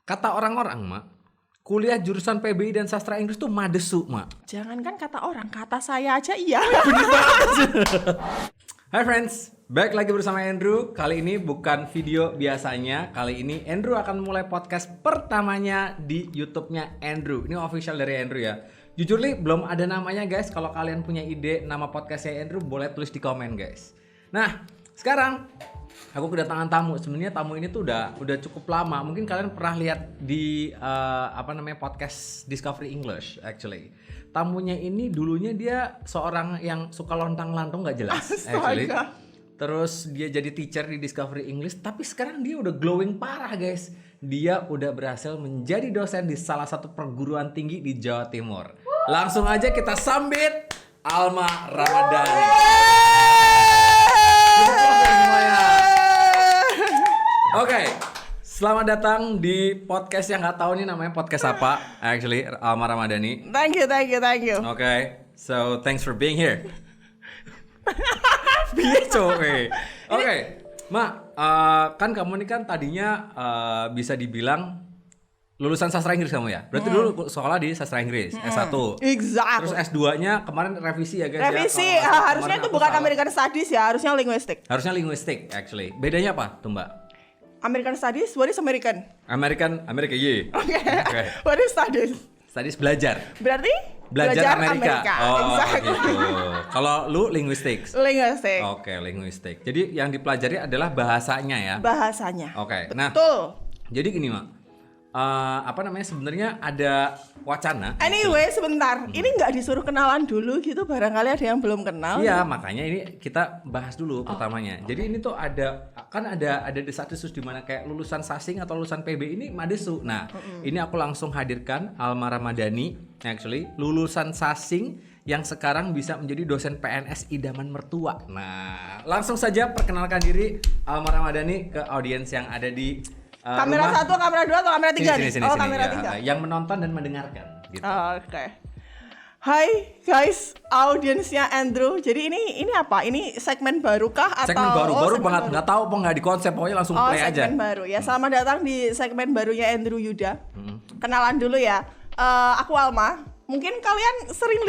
Kata orang-orang, Mak, kuliah jurusan PBI dan sastra Inggris tuh madesu, Mak. Jangankan kata orang, kata saya aja iya. Hai friends, balik lagi bersama Andrew. Kali ini bukan video biasanya. Kali ini Andrew akan mulai podcast pertamanya di YouTube-nya Andrew. Ini official dari Andrew ya. Jujur nih, belum ada namanya guys. Kalau kalian punya ide nama podcastnya Andrew, boleh tulis di komen guys. Nah, sekarang aku kedatangan tamu. Sebenarnya tamu ini tuh udah cukup lama. Mungkin kalian pernah lihat di podcast Discovery English actually. Tamunya ini dulunya dia seorang yang suka lontang-lantung nggak jelas actually. Terus dia jadi teacher di Discovery English, tapi sekarang dia udah glowing parah guys. Dia udah berhasil menjadi dosen di salah satu perguruan tinggi di Jawa Timur. Langsung aja kita sambit Alma Ramadhani. Oke, selamat datang di podcast yang nggak tahu nih namanya podcast apa. Actually, Alma Ramadhani. Thank you. Okay, so thanks for being here. Oke, Mak, kan kamu ini kan tadinya bisa dibilang lulusan sastra Inggris kamu ya? Berarti dulu sekolah di sastra Inggris, S1. Exactly. Terus S2-nya kemarin revisi ya guys Revisi, ya? harusnya itu bukan American Studies ya, harusnya linguistik. Harusnya linguistik actually. Bedanya apa tuh Mbak? American Studies, what is American? Amerika, ye. Okay. What is Studies? Studies belajar. Berarti? Belajar Amerika. Oh, exactly. gitu. Kalau lu linguistik. Linguistik. Oke, linguistik. Jadi yang dipelajari adalah bahasanya ya. Bahasanya. Oke. Nah, betul. jadi gini, Mak. Sebenarnya ada wacana. Anyway, sebentar. Ini nggak disuruh kenalan dulu gitu, barangkali ada yang belum kenal. Iya, makanya ini kita bahas dulu pertamanya. Jadi ini tuh ada desas-desus di mana kayak lulusan Sasing atau lulusan PB ini madesu. Nah, ini aku langsung hadirkan Alma Ramadhani, actually lulusan Sasing yang sekarang bisa menjadi dosen PNS idaman mertua. Nah, langsung saja perkenalkan diri Alma Ramadhani ke audiens yang ada di kamera rumah. 1, kamera 2 atau kamera 3 nih? Sini, kamera ya. 3. Yang menonton dan mendengarkan gitu. Oke. Hai guys, audiensnya Andrew. Jadi ini apa? Ini segmen baru kah atau segmen baru segmen banget, baru? nggak tahu apa nggak di konsep, pokoknya langsung play aja. Segmen baru ya. Selamat datang di segmen barunya Andrew Yuda. Kenalan dulu ya. Aku Alma. Mungkin kalian sering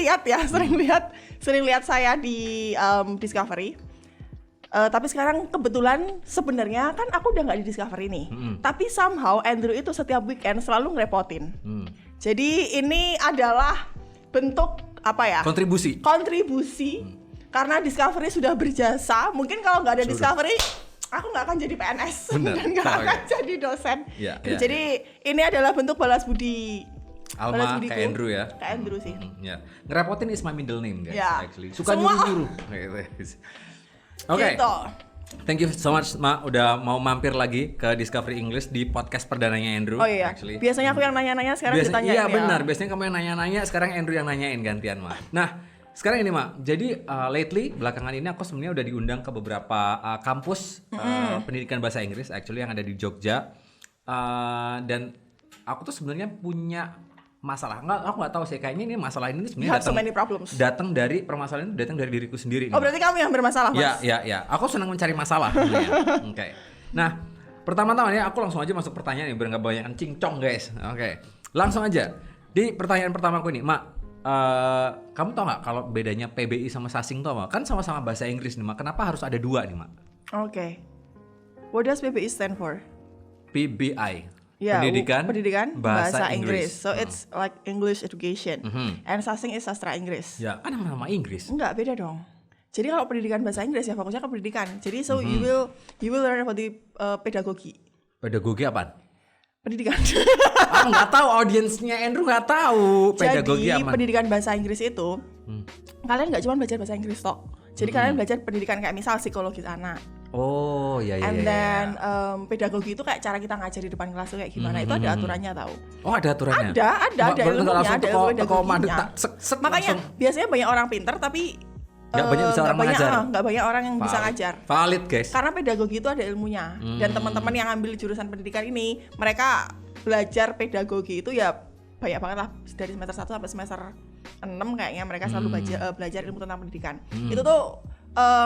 lihat saya di Discovery. Tapi sekarang kebetulan sebenarnya kan aku udah nggak di Discovery nih. Tapi somehow Andrew itu setiap weekend selalu ngerepotin. Jadi ini adalah bentuk apa ya? Kontribusi. Karena Discovery sudah berjasa. Mungkin kalau nggak ada Discovery, aku nggak akan jadi PNS. Bener. Dan nggak akan jadi dosen. Ya. Jadi ini adalah bentuk balas budi. Alma ke Andrew ya. Ke Andrew sih. Ya. Ngerepotin is my middle name guys, Ya. actually. Suka Semua nyuruh-nyuruh. Oke. Gitu. Thank you so much, Ma, udah mau mampir lagi ke Discovery English di podcast perdananya Andrew. Oh iya. Actually. Biasanya aku yang nanya-nanya, sekarang ditanyain iya, ya. benar. Biasanya kamu yang nanya-nanya, sekarang Andrew yang nanyain gantian, Ma. Nah, sekarang ini, Ma. Jadi lately belakangan ini aku sebenarnya udah diundang ke beberapa kampus pendidikan bahasa Inggris actually yang ada di Jogja. Dan aku tuh sebenarnya punya masalah. Aku nggak tahu sih, kayaknya ini masalah ini sebenarnya datang dari permasalahan itu datang dari diriku sendiri. Oh, berarti kamu yang bermasalah, Mas? Ya. Aku senang mencari masalah sebenarnya. Oke. Nah, pertama-tama ya aku langsung aja masuk pertanyaan nih, biar nggak banyak cincong, guys. Oke. Langsung aja. Di pertanyaan pertama aku ini, Mak, kamu tau nggak kalau bedanya PBI sama Sasing tuh apa? Kan sama-sama bahasa Inggris nih, Mak. Kenapa harus ada dua nih, Mak? Oke. What does PBI stand for? PBI. Ya, Pendidikan bahasa Inggris. So it's like English education. And Sasing is sastra Inggris. Ya, kan nama Inggris. Enggak, beda dong. Jadi kalau pendidikan bahasa Inggris ya fokusnya ke pendidikan. Jadi so you will learn about the pedagogi. Pedagogi apa? Pendidikan. Aku nggak tahu, audiensnya Andrew nggak tahu pedagogi apa. Jadi pendidikan bahasa Inggris itu kalian nggak cuma belajar bahasa Inggris toh. Jadi kalian belajar pendidikan kayak misal psikologis anak. Oh iya. And then pedagogi itu kayak cara kita ngajar di depan kelas tuh kayak gimana, itu ada aturannya tahu. Oh, ada aturannya? Ada ilmunya, ada ilmu pedagoginya. Makanya langsung. biasanya banyak orang pintar tapi nggak banyak bisa orang mengajar. Nggak banyak orang yang bisa ngajar. Valid guys. Karena pedagogi itu ada ilmunya. Dan teman-teman yang ambil jurusan pendidikan ini, mereka belajar pedagogi itu ya banyak banget lah, dari semester 1 sampai semester 6 kayaknya mereka selalu belajar ilmu tentang pendidikan. Itu tuh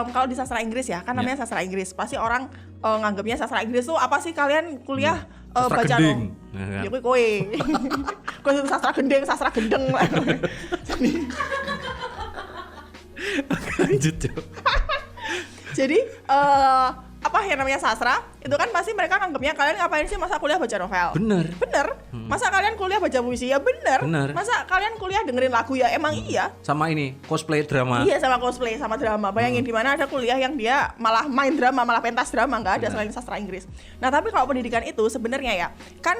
kalau di sastra Inggris ya, kan namanya sastra Inggris. Pasti orang nganggapnya sastra Inggris tuh apa sih kalian kuliah Sastra baca gending. Ya kowe. Kowe sastra gendeng, sastra gendeng. Lanjut Cok. Jadi apa yang namanya sastra itu kan pasti mereka nganggapnya kalian ngapain sih masa kuliah baca novel? Bener. Masa kalian kuliah baca puisi? Ya bener. Masa kalian kuliah dengerin lagu? Ya emang iya. Sama ini cosplay drama. Iya, sama cosplay, sama drama. Bayangin di mana ada kuliah yang dia malah main drama, malah pentas drama, nggak ada selain sastra Inggris. Nah tapi kalau pendidikan itu sebenarnya ya kan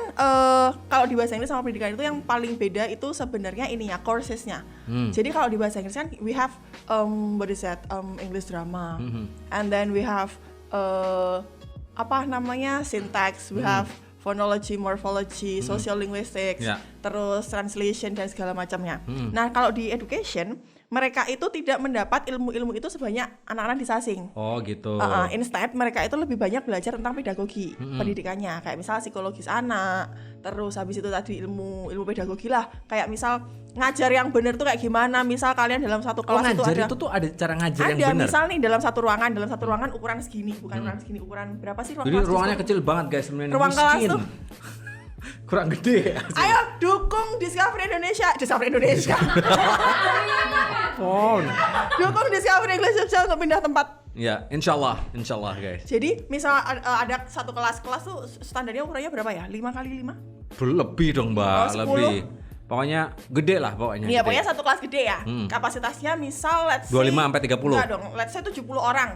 kalau di bahasa Inggris sama pendidikan itu yang paling beda itu sebenarnya ininya coursesnya. Jadi kalau di bahasa Inggris kan we have what is that English drama, and then we have syntax, we have phonology, morphology, social linguistics, terus translation dan segala macamnya. Nah, kalau di education, mereka itu tidak mendapat ilmu-ilmu itu sebanyak anak-anak di Sasing. Oh, gitu. Instead, mereka itu lebih banyak belajar tentang pedagogi pendidikannya, kayak misal psikologis anak, terus habis itu tadi ilmu pedagogi lah, kayak misal ngajar yang benar tuh kayak gimana. Misal kalian dalam satu kelas itu tuh ada cara ngajar yang benar. Ada misal nih dalam satu ruangan ukuran segini, bukan ukuran segini, ukuran berapa sih ruang kelas? Jadi ruangannya kecil banget guys, sebenarnya ruang kelas tuh kurang gede. Ayo dukung Discovery Indonesia. Dukung Discovery Indonesia untuk pindah tempat. Ya, insyaallah guys. Jadi misal ada satu kelas tuh standarnya ukurannya berapa ya? 5x5? Lebih dong Mbak, lebih. Pokoknya gede lah pokoknya. Iya, pokoknya satu kelas gede ya. Kapasitasnya misal let's say 25 sampai 30. Enggak dong, let's say 70 orang.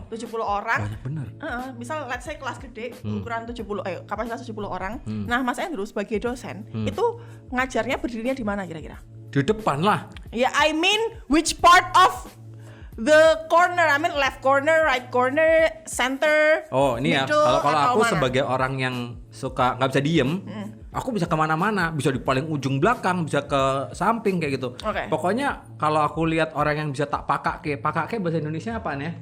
70 orang. Banyak bener. Misal let's say kelas gede ukuran 70 kapasitas 70 orang. Nah, Mas Andrew sebagai dosen itu ngajarnya berdirinya di mana kira-kira? Di depan lah. Ya, I mean which part of the corner? I mean left corner, right corner, center. Oh, ini ya. Middle, Kalau aku mana? sebagai orang yang suka nggak bisa diem, aku bisa kemana-mana, bisa di paling ujung belakang, bisa ke samping kayak gitu. Okay. Pokoknya kalau aku lihat orang yang bisa tak pakake bahasa Indonesia apaan ya?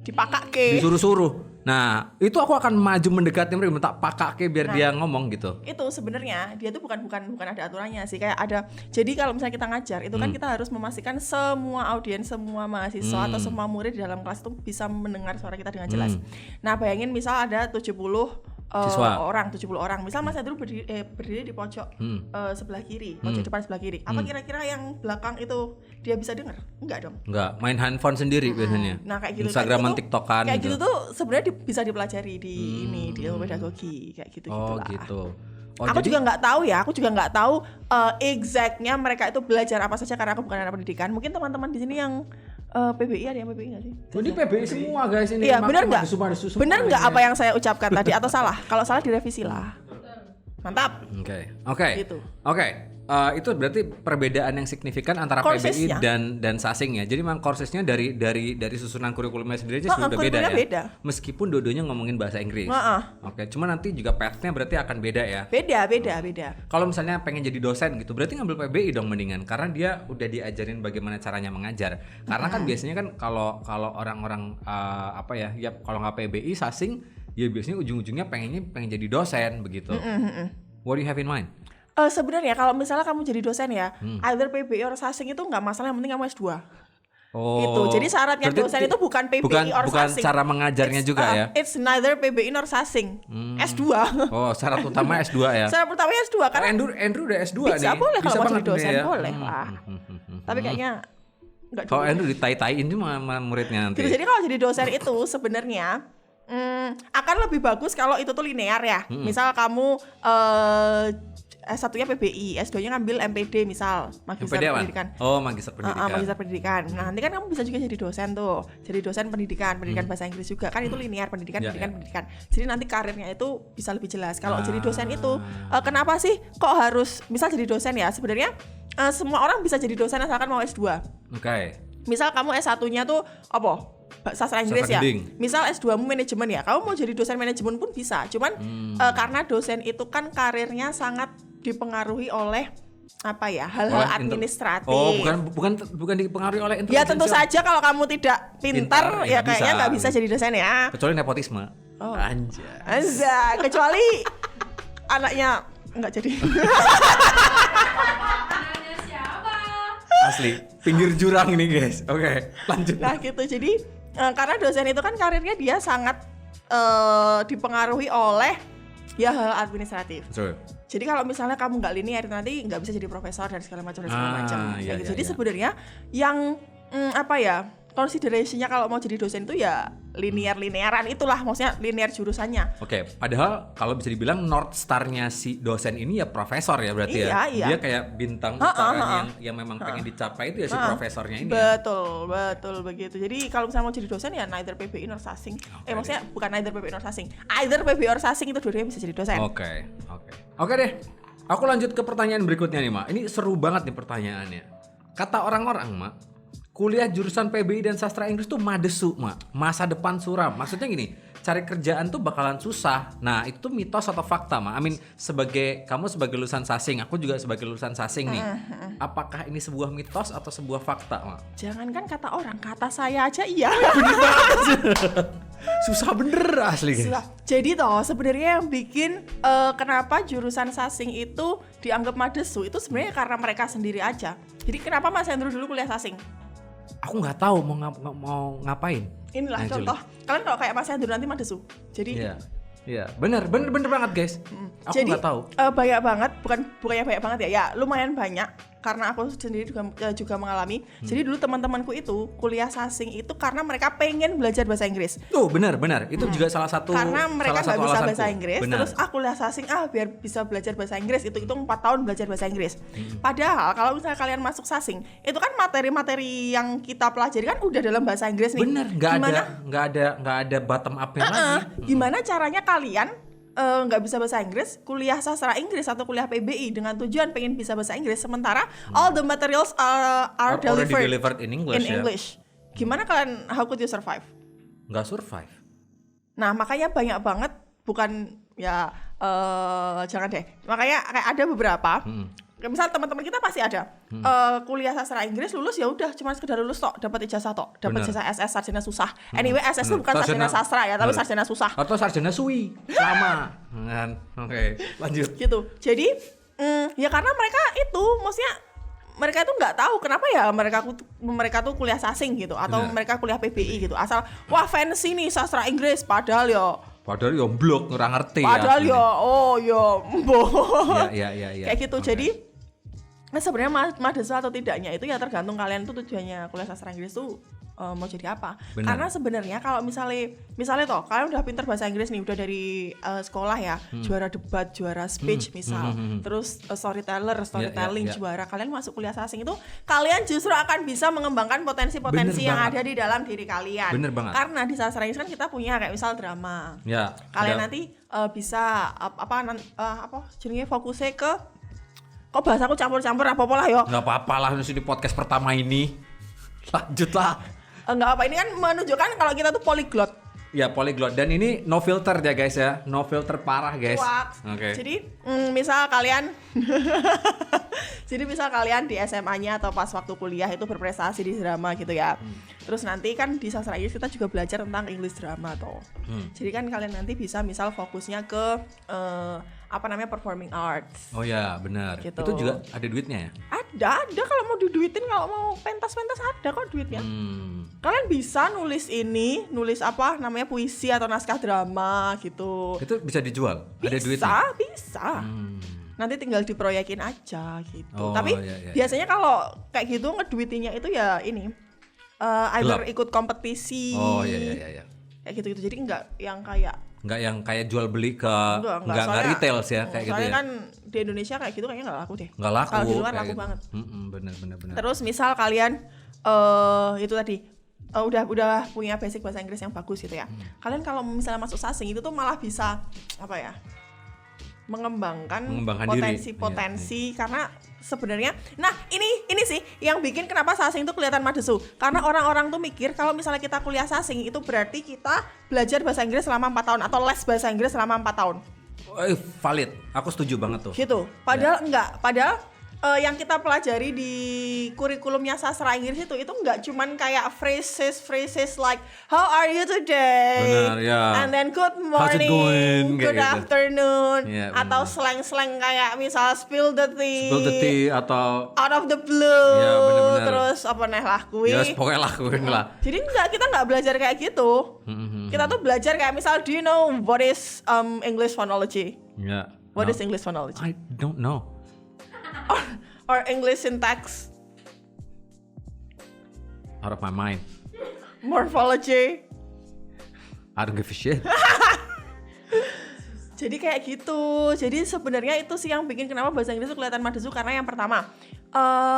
Dipakake. Disuruh-suruh. Nah, itu aku akan maju mendekati mereka, tak pakake biar dia ngomong gitu. Itu sebenarnya dia tuh bukan ada aturannya sih, kayak ada. Jadi kalau misalnya kita ngajar, itu kan kita harus memastikan semua audiens, semua mahasiswa atau semua murid di dalam kelas itu bisa mendengar suara kita dengan jelas. Nah, bayangin misal ada 70 orang. Misal Mas Andrew berdiri di pojok sebelah kiri, pojok depan sebelah kiri. Apa kira-kira yang belakang itu dia bisa dengar? Enggak dong. Enggak, main handphone sendiri biasanya. Nah, kayak gitu. Instagram, TikTokan kayak gitu tuh sebenarnya bisa dipelajari di ilmu pedagogi kayak gitu. Oh, gitu. Aku juga nggak tahu exactnya mereka itu belajar apa saja karena aku bukan anak pendidikan. Mungkin teman-teman di sini yang PBI, ada yang PBI nggak sih? Ini PBI semua guys ini. Iya, benar nggak? Benar nggak apa yang saya ucapkan tadi atau salah? Kalau salah direvisi lah. Mantap. Oke. Gitu. Itu berarti perbedaan yang signifikan antara PBI dan Sasing ya. Jadi memang courses-nya dari susunan kurikulumnya sendiri aja sudah beda ya. Beda. Meskipun dua-duanya ngomongin bahasa Inggris. Oke, cuma nanti juga path-nya berarti akan beda ya. Beda. Kalau misalnya pengen jadi dosen gitu, berarti ngambil PBI dong mendingan karena dia udah diajarin bagaimana caranya mengajar. Karena kan biasanya kan kalau orang-orang kalau nggak PBI Sasing, ya biasanya ujung-ujungnya pengen jadi dosen begitu. What do you have in mind? Sebenarnya kalau misalnya kamu jadi dosen ya, either PBI or Sasing itu nggak masalah, yang penting kamu S2. Itu. Jadi syaratnya dosen itu bukan PBI or bukan Sasing. cara mengajarnya juga ya. It's neither PBI nor Sasing. S2. Oh, syarat utama S2 ya. Syarat utamanya S2 karena Andrew udah S2 bisa nih. Boleh bisa kalau mau jadi dosen ya. boleh lah. Tapi kayaknya enggak. Kalau Andrew ditai-taiin cuma muridnya nanti. Jadi kalau jadi dosen itu sebenarnya akan lebih bagus kalau itu tuh linear ya. Misal kamu S1-nya PBI, S2-nya ngambil MPD misal, Magister Pendidikan. Oh, Magister Pendidikan. Magister Pendidikan. Nah, nanti kan kamu bisa juga jadi dosen tuh. Jadi dosen pendidikan bahasa Inggris juga. Kan itu linear pendidikan. Jadi nanti karirnya itu bisa lebih jelas. Kalau jadi dosen itu kenapa sih kok harus misal jadi dosen ya? Sebenarnya semua orang bisa jadi dosen asalkan mau S2. Oke. Misal kamu S1-nya tuh apa? Sastra Inggris ya. Misal S2-mu manajemen ya. Kamu mau jadi dosen manajemen pun bisa. Cuman karena dosen itu kan karirnya sangat dipengaruhi oleh hal-hal administratif. Oh, bukan dipengaruhi oleh intelijensia. Ya tentu saja kalau kamu tidak pintar ya kayaknya nggak bisa jadi dosen ya. Kecuali nepotisme. Oh. Anjay. Kecuali anaknya nggak jadi. Asli, pinggir jurang ini guys. Oke, lanjut. Nah gitu, jadi karena dosen itu kan karirnya dia sangat dipengaruhi oleh ya hal administratif. Betul. Jadi kalau misalnya kamu nggak linear nanti nggak bisa jadi profesor dan segala macam Iya, gitu. Jadi iya. sebenarnya yang consideration-nya kalau mau jadi dosen itu ya linearan itulah, maksudnya linear jurusannya. Oke, padahal kalau bisa dibilang North Star-nya si dosen ini ya profesor ya berarti ya. Iya. Dia kayak bintang utara yang memang pengen dicapai itu ya si profesornya ini. Betul begitu. Jadi kalau misalnya mau jadi dosen ya neither PBI nor Sasing. Maksudnya bukan neither PBI nor Sasing. Either PBI or Sasing itu dua-duanya bisa jadi dosen. Oke deh. Aku lanjut ke pertanyaan berikutnya nih, Mak. Ini seru banget nih pertanyaannya. Kata orang-orang, Mak, kuliah jurusan PBI dan sastra Inggris tuh madesu, Mak. Masa depan suram. Maksudnya gini, cari kerjaan tuh bakalan susah. Nah, itu mitos atau fakta, Mak? Kamu sebagai lulusan Sasing, aku juga sebagai lulusan Sasing nih. Apakah ini sebuah mitos atau sebuah fakta, Mak? Jangankan kata orang, kata saya aja iya. Susah bener asli, guys. Jadi toh sebenarnya yang bikin kenapa jurusan Sasing itu dianggap madesu itu sebenarnya karena mereka sendiri aja. Jadi kenapa Mas Hendro dulu kuliah Sasing? Aku nggak tahu mau ngapain. Inilah contoh. Kalian kalau kayak Mas Hendro nanti madesu. Jadi Iya, bener banget guys. Aku nggak tahu. Banyak banget, bukannya banyak banget ya. Ya lumayan banyak karena aku sendiri juga mengalami. Jadi dulu teman-temanku itu kuliah Sasing itu karena mereka pengen belajar bahasa Inggris. Tuh benar. Itu juga salah satu. Karena mereka nggak bisa bahasa Inggris, benar. terus aku kuliah Sasing biar bisa belajar bahasa Inggris. Itu 4 tahun belajar bahasa Inggris. Padahal kalau misalnya kalian masuk Sasing, itu kan materi-materi yang kita pelajari kan udah dalam bahasa Inggris nih. Bener, nggak ada bottom up-nya lagi. Gimana caranya kalian nggak bisa bahasa Inggris, kuliah sastra Inggris atau kuliah PBI dengan tujuan pengen bisa bahasa Inggris, sementara all the materials are delivered in English. Gimana kalian, how could you survive? Nggak survive. Nah makanya banyak banget, bukan ya jangan deh. Makanya kayak ada beberapa. Misal teman-teman kita pasti ada kuliah sastra Inggris, lulus ya udah cuma sekedar lulus tok, dapat ijazah tok, dapat ijazah SS, sarjana susah. Anyway SS itu bukan sarjana sastra ya, tapi sarjana susah. Atau sarjana SUI lama kan. Oke, lanjut. Gitu. Jadi ya karena mereka itu maksudnya mereka itu nggak tahu kenapa ya mereka tuh kuliah Sasing gitu atau mereka kuliah PBI gitu. Asal wah fancy nih sastra Inggris padahal yo blok nggak ngerti padahal ya. Iya. Kayak gitu. Jadi sebenarnya madesu atau tidaknya itu ya tergantung kalian tuh tujuannya kuliah sastra Inggris tuh mau jadi apa. Bener. Karena sebenarnya kalau misalnya toh kalian udah pinter bahasa Inggris nih, udah dari sekolah ya, juara debat, juara speech misal, terus storytelling juara, kalian masuk kuliah Sasing itu kalian justru akan bisa mengembangkan potensi-potensi yang ada di dalam diri kalian. Bener banget. Karena di sastra Inggris kan kita punya kayak misal drama. Ya. Kalian nanti bisa jenenge fokusnya ke kok bahasaku campur-campur apa lah yo. Nggak apa-apa lah di podcast pertama ini. Lanjutlah. Enggak apa, ini kan menunjukkan kalau kita tuh polyglot. Ya polyglot, dan ini no filter ya guys ya, no filter parah guys. Oke. Jadi misal kalian di SMA-nya atau pas waktu kuliah itu berprestasi di drama gitu ya. Terus nanti kan di sastra Inggris kita juga belajar tentang English drama toh. Jadi kan kalian nanti bisa misal fokusnya ke performing arts. Oh ya benar. Gitu. Itu juga ada duitnya ya? Ada kalau mau diduitin, kalau mau pentas-pentas ada kok duitnya. Kalian bisa nulis puisi atau naskah drama gitu. Itu bisa dijual? Ada duitnya? Bisa. Nanti tinggal diproyekin aja gitu. Oh, tapi iya. biasanya kalau kayak gitu ngeduitinnya itu ya ini either ikut kompetisi. Oh iya. Kayak gitu-gitu. Jadi enggak yang kayak jual beli ke enggak retail ya kayak gitu ya. Soalnya kan di Indonesia kayak gitu kayaknya enggak laku deh. Enggak laku. Kalau di luar laku banget. Benar. Terus misal kalian itu tadi udah punya basic bahasa Inggris yang bagus gitu ya. Kalian kalau misalnya masuk Sasing itu tuh malah bisa mengembangkan potensi karena sebenarnya ini sih yang bikin kenapa Sasing itu kelihatan madesu, karena orang-orang tuh mikir kalau misalnya kita kuliah Sasing itu berarti kita belajar bahasa Inggris selama 4 tahun atau les bahasa Inggris selama 4 tahun. Valid, aku setuju banget tuh. Gitu. Padahal enggak, padahal yang kita pelajari di kurikulumnya sastra Inggris itu nggak cuman kayak phrases like how are you today, Benar, ya. and then good How's it going? morning, good Kayak gitu. afternoon, Ya, atau benar. slang kayak misal spill the Spill the tea atau out of the blue, Ya, benar-benar. terus apa nih lah kui. ya pokoknya lakuin lah. Jadi kita nggak belajar kayak gitu. Kita tuh belajar kayak misal, do you know what is English phonology? Ya. What No. is English phonology? I don't know. Or English syntax, Out of my mind. morphology. I don't give a shit. Jadi kayak gitu. Jadi sebenarnya itu sih yang bikin kenapa bahasa Inggris itu kelihatan madesu, karena yang pertama,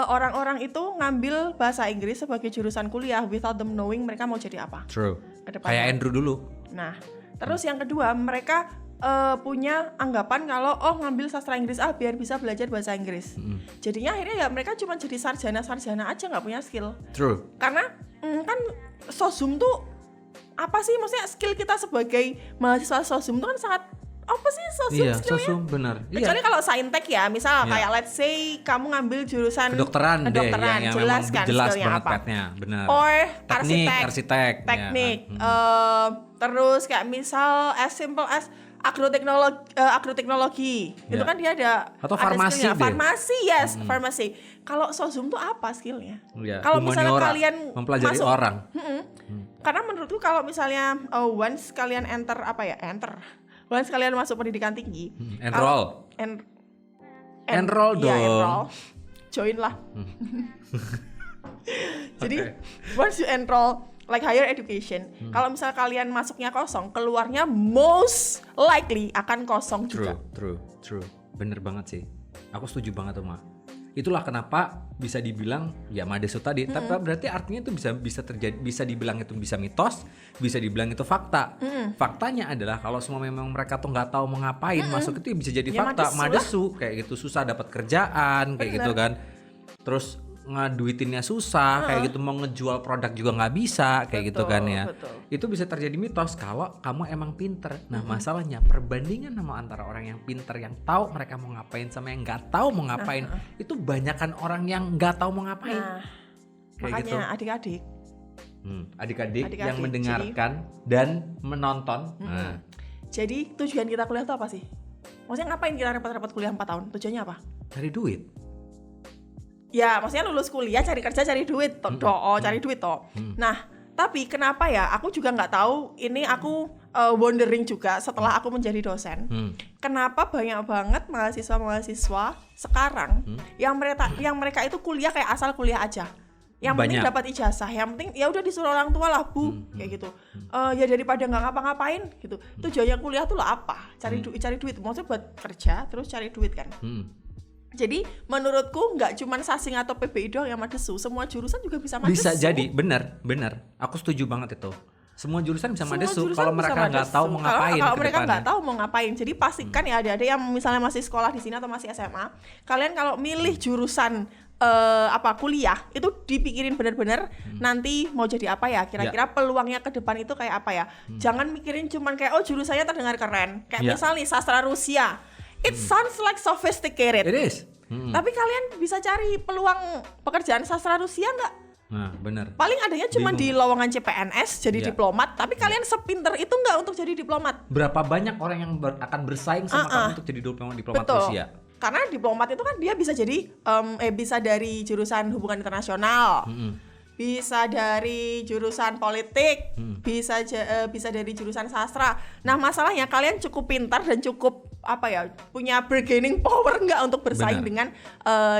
orang-orang itu ngambil bahasa Inggris sebagai jurusan kuliah without them knowing mereka mau jadi apa True. ke depannya. Kayak Andrew dulu. Nah, terus yang kedua, mereka punya anggapan kalau ngambil sastra Inggris biar bisa belajar bahasa Inggris. Jadinya akhirnya ya mereka cuma jadi sarjana aja, nggak punya skill. True. Karena kan sosum tuh apa sih, maksudnya skill kita sebagai mahasiswa sosum tuh kan sangat apa sih sosum Iya, skillnya? sosum benar. Kecuali Iya. kalau saintek ya, misal Iya. kayak let's say kamu ngambil jurusan Kedokteran deh yang jelas memang kan jelas skillnya banget apa. petnya, benar. Or arsitek. teknik, Ya. terus kayak misal as simple as agroteknologi, itu Ya. kan dia ada Atau ada farmasi skillnya. deh. Farmasi, yes, farmasi. Kalau sosum tuh apa skillnya? Ya, Kalau misalnya humaniora, kalian mempelajari masuk, orang. karena menurutku kalau misalnya once kalian once kalian masuk pendidikan tinggi, Enroll. Enroll iya, dong. enroll. Join lah. Jadi Oke. once you enroll like higher education, kalau misal kalian masuknya kosong, keluarnya most likely akan kosong juga. True. Bener banget sih. Aku setuju banget tuh, Ma. Itulah kenapa bisa dibilang ya madesu tadi, tapi berarti artinya itu bisa terjadi, bisa dibilang itu bisa mitos, bisa dibilang itu fakta. Faktanya adalah kalau semua memang mereka tuh nggak tahu mau ngapain, masuk itu bisa jadi Ya, fakta. madesu lah. Madesu kayak gitu, susah dapat kerjaan kayak gitu kan. Terus ngaduitinnya susah, kayak gitu, mau ngejual produk juga nggak bisa kayak gitu kan ya. Betul. Itu bisa terjadi mitos kalau kamu emang pinter. Nah, masalahnya perbandingan sama antara orang yang pinter yang tahu mereka mau ngapain sama yang nggak tahu mau ngapain, itu banyakan orang yang nggak tahu mau ngapain. Nah, Kayak makanya gitu. adik-adik. Adik-adik yang Adik-adik, mendengarkan dan menonton. Nah, Jadi tujuan kita kuliah itu apa sih? Maksudnya ngapain kita repot-repot kuliah 4 tahun? Tujuannya apa? cari duit. Ya, maksudnya lulus kuliah, cari kerja, cari duit, cari duit toh. Nah, tapi kenapa ya? Aku juga nggak tahu. Ini aku wondering juga setelah aku menjadi dosen. Kenapa banyak banget mahasiswa-mahasiswa sekarang yang mereka itu kuliah kayak asal kuliah aja. Yang penting Banyak. dapat ijazah, yang penting ya udah disuruh orang tua lah, Bu, kayak gitu. Ya daripada nggak ngapa-ngapain gitu. Tujuannya kuliah tuh lah apa? Cari duit. Maksudnya buat kerja terus cari duit kan. Jadi menurutku nggak cuma Sasing atau PBI doang yang madesu, semua jurusan juga bisa madesu. Bisa jadi, benar. Aku setuju banget itu. Semua jurusan bisa Semua madesu jurusan kalau bisa mereka nggak madesu. tahu mau ngapain. Kalau ke mereka depannya. nggak tahu mau ngapain, jadi pastikan ya ada yang misalnya masih sekolah di sini atau masih SMA, kalian kalau milih jurusan kuliah itu dipikirin benar-benar nanti mau jadi apa ya, kira-kira peluangnya ke depan itu kayak apa ya. Jangan mikirin cuman kayak jurusannya terdengar keren, kayak misal nih sastra Rusia, it sounds like sophisticated. It is. Tapi kalian bisa cari peluang pekerjaan sastra Rusia nggak? Nah, benar. Paling adanya cuma di lowongan CPNS jadi diplomat, tapi kalian sepinter itu nggak untuk jadi diplomat. Berapa banyak orang yang akan bersaing sama kamu untuk jadi diplomat Betul. Rusia? Karena diplomat itu kan dia bisa jadi bisa dari jurusan hubungan internasional, bisa dari jurusan politik, bisa dari jurusan sastra. Nah, masalahnya kalian cukup pintar dan cukup punya bargaining power nggak untuk bersaing dengan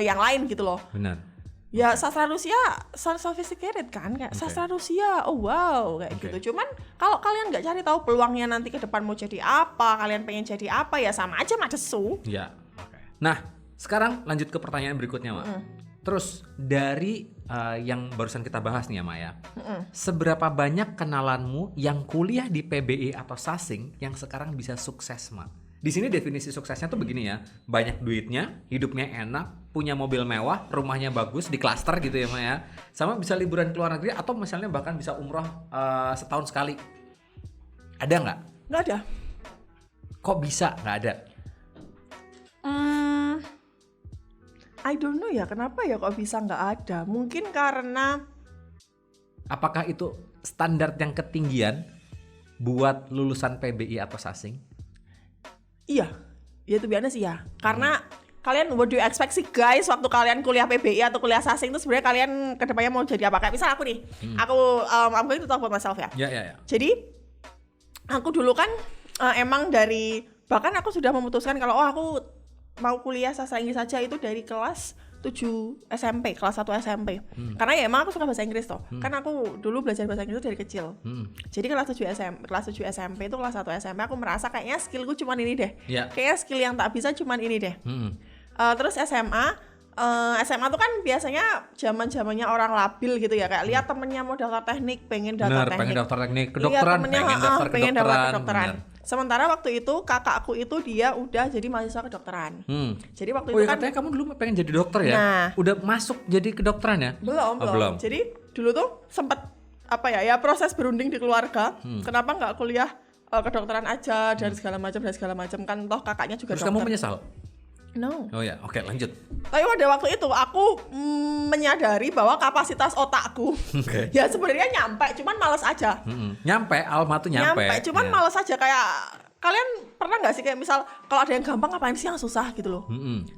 yang lain gitu loh. Benar. Ya sastra Rusia sophisticated kan, kayak sastra Rusia, oh wow kayak gitu. Cuman kalau kalian nggak cari tahu peluangnya nanti ke depan mau jadi apa, kalian pengen jadi apa, ya sama aja madesu. Ya. Nah, sekarang lanjut ke pertanyaan berikutnya, Mak. Terus dari yang barusan kita bahas nih ya, Mak ya. Seberapa banyak kenalanmu yang kuliah di PBI atau Sasing yang sekarang bisa sukses, Mak? Di sini definisi suksesnya tuh begini ya, banyak duitnya, hidupnya enak, punya mobil mewah, rumahnya bagus, di klaster gitu ya, Mak ya. Sama bisa liburan ke luar negeri atau misalnya bahkan bisa umroh setahun sekali. Ada nggak? Nggak ada. Kok bisa nggak ada? I don't know ya kenapa ya kok bisa nggak ada. Mungkin karena Apakah itu standar yang ketinggian buat lulusan PBI atau Sasing? iya, ya itu biasa sih ya. Karena kalian what do you expect sih guys waktu kalian kuliah PBI atau kuliah Sasing itu sebenarnya kalian kedepannya mau jadi apa? Kayak misal aku nih, I'm going to talk about myself ya. Ya. Jadi aku dulu kan emang dari bahkan aku sudah memutuskan kalau aku mau kuliah sastra Inggris saja itu dari kelas 7 SMP, kelas 1 SMP. Karena ya emang aku suka bahasa Inggris toh. Kan aku dulu belajar bahasa Inggris dari kecil. Jadi kelas 7 SMP itu kelas 1 SMP aku merasa kayaknya skillku cuman ini deh. Kayaknya skill yang tak bisa cuman ini deh. Terus SMA tuh kan biasanya zaman-zamannya orang labil gitu ya, kayak lihat temennya mau daftar teknik, pengen daftar teknik. Pengen daftar teknik, kedokteran, pengen daftar kedokteran. Sementara waktu itu kakakku itu dia udah jadi mahasiswa kedokteran. Jadi waktu itu kan katanya kamu dulu pengen jadi dokter ya? Nah, udah masuk jadi kedokteran ya? Belum. Jadi dulu tuh sempat proses berunding di keluarga. Kenapa nggak kuliah kedokteran aja dan segala macam kan toh kakaknya juga Terus dokter. kamu menyesal? No. Oh ya, oke, lanjut. Tapi pada waktu itu aku menyadari bahwa kapasitas otakku ya sebenarnya nyampe, cuman males aja. Nyampe, Alma tuh nyampe. Cuman males aja. Kayak kalian pernah nggak sih kayak misal kalau ada yang gampang ngapain sih yang susah gitu loh.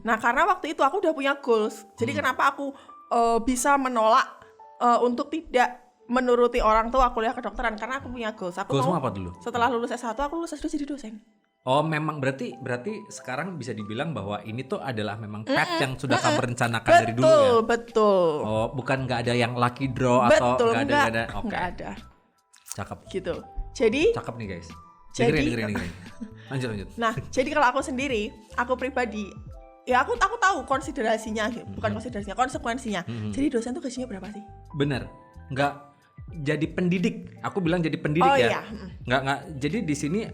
Nah karena waktu itu aku udah punya goals. Jadi kenapa aku bisa menolak untuk tidak menuruti orang tua kuliah kedokteran, karena aku punya goals. Aku Goalsmu mau apa dulu? setelah lulus S1 aku lulus S2 jadi dosen. Oh memang berarti sekarang bisa dibilang bahwa ini tuh adalah memang path yang sudah kamu rencanakan dari dulu ya? Betul. Oh bukan nggak ada yang lucky draw atau nggak ada? Oke. Nggak ada. Cakep. Gitu. Jadi. Cakep nih guys. Dengerin. Lanjut. Nah jadi kalau aku sendiri, aku pribadi, ya aku tahu konsiderasinya, bukan konsekuensinya. Jadi dosen tuh gajinya berapa sih? Bener. Nggak jadi pendidik, aku bilang jadi pendidik ya. Iya. Nggak. Jadi di sini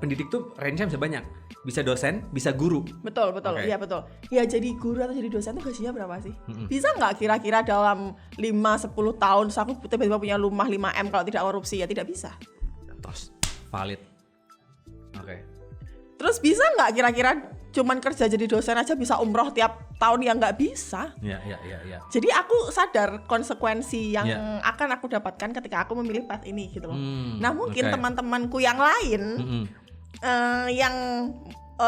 pendidik tuh range-nya bisa banyak, bisa dosen, bisa guru. Betul, iya betul. Ya jadi guru atau jadi dosen tuh gajinya berapa sih? Bisa nggak kira-kira dalam 5-10 tahun aku tiba-tiba punya rumah 5M kalau tidak korupsi? Ya tidak bisa. Tos, valid. Oke. Terus bisa nggak kira-kira cuman kerja jadi dosen aja bisa umroh tiap tahun? Ya nggak bisa. Iya. Jadi aku sadar konsekuensi yang akan aku dapatkan ketika aku memilih path ini gitu loh. Nah mungkin teman-temanku yang lain yang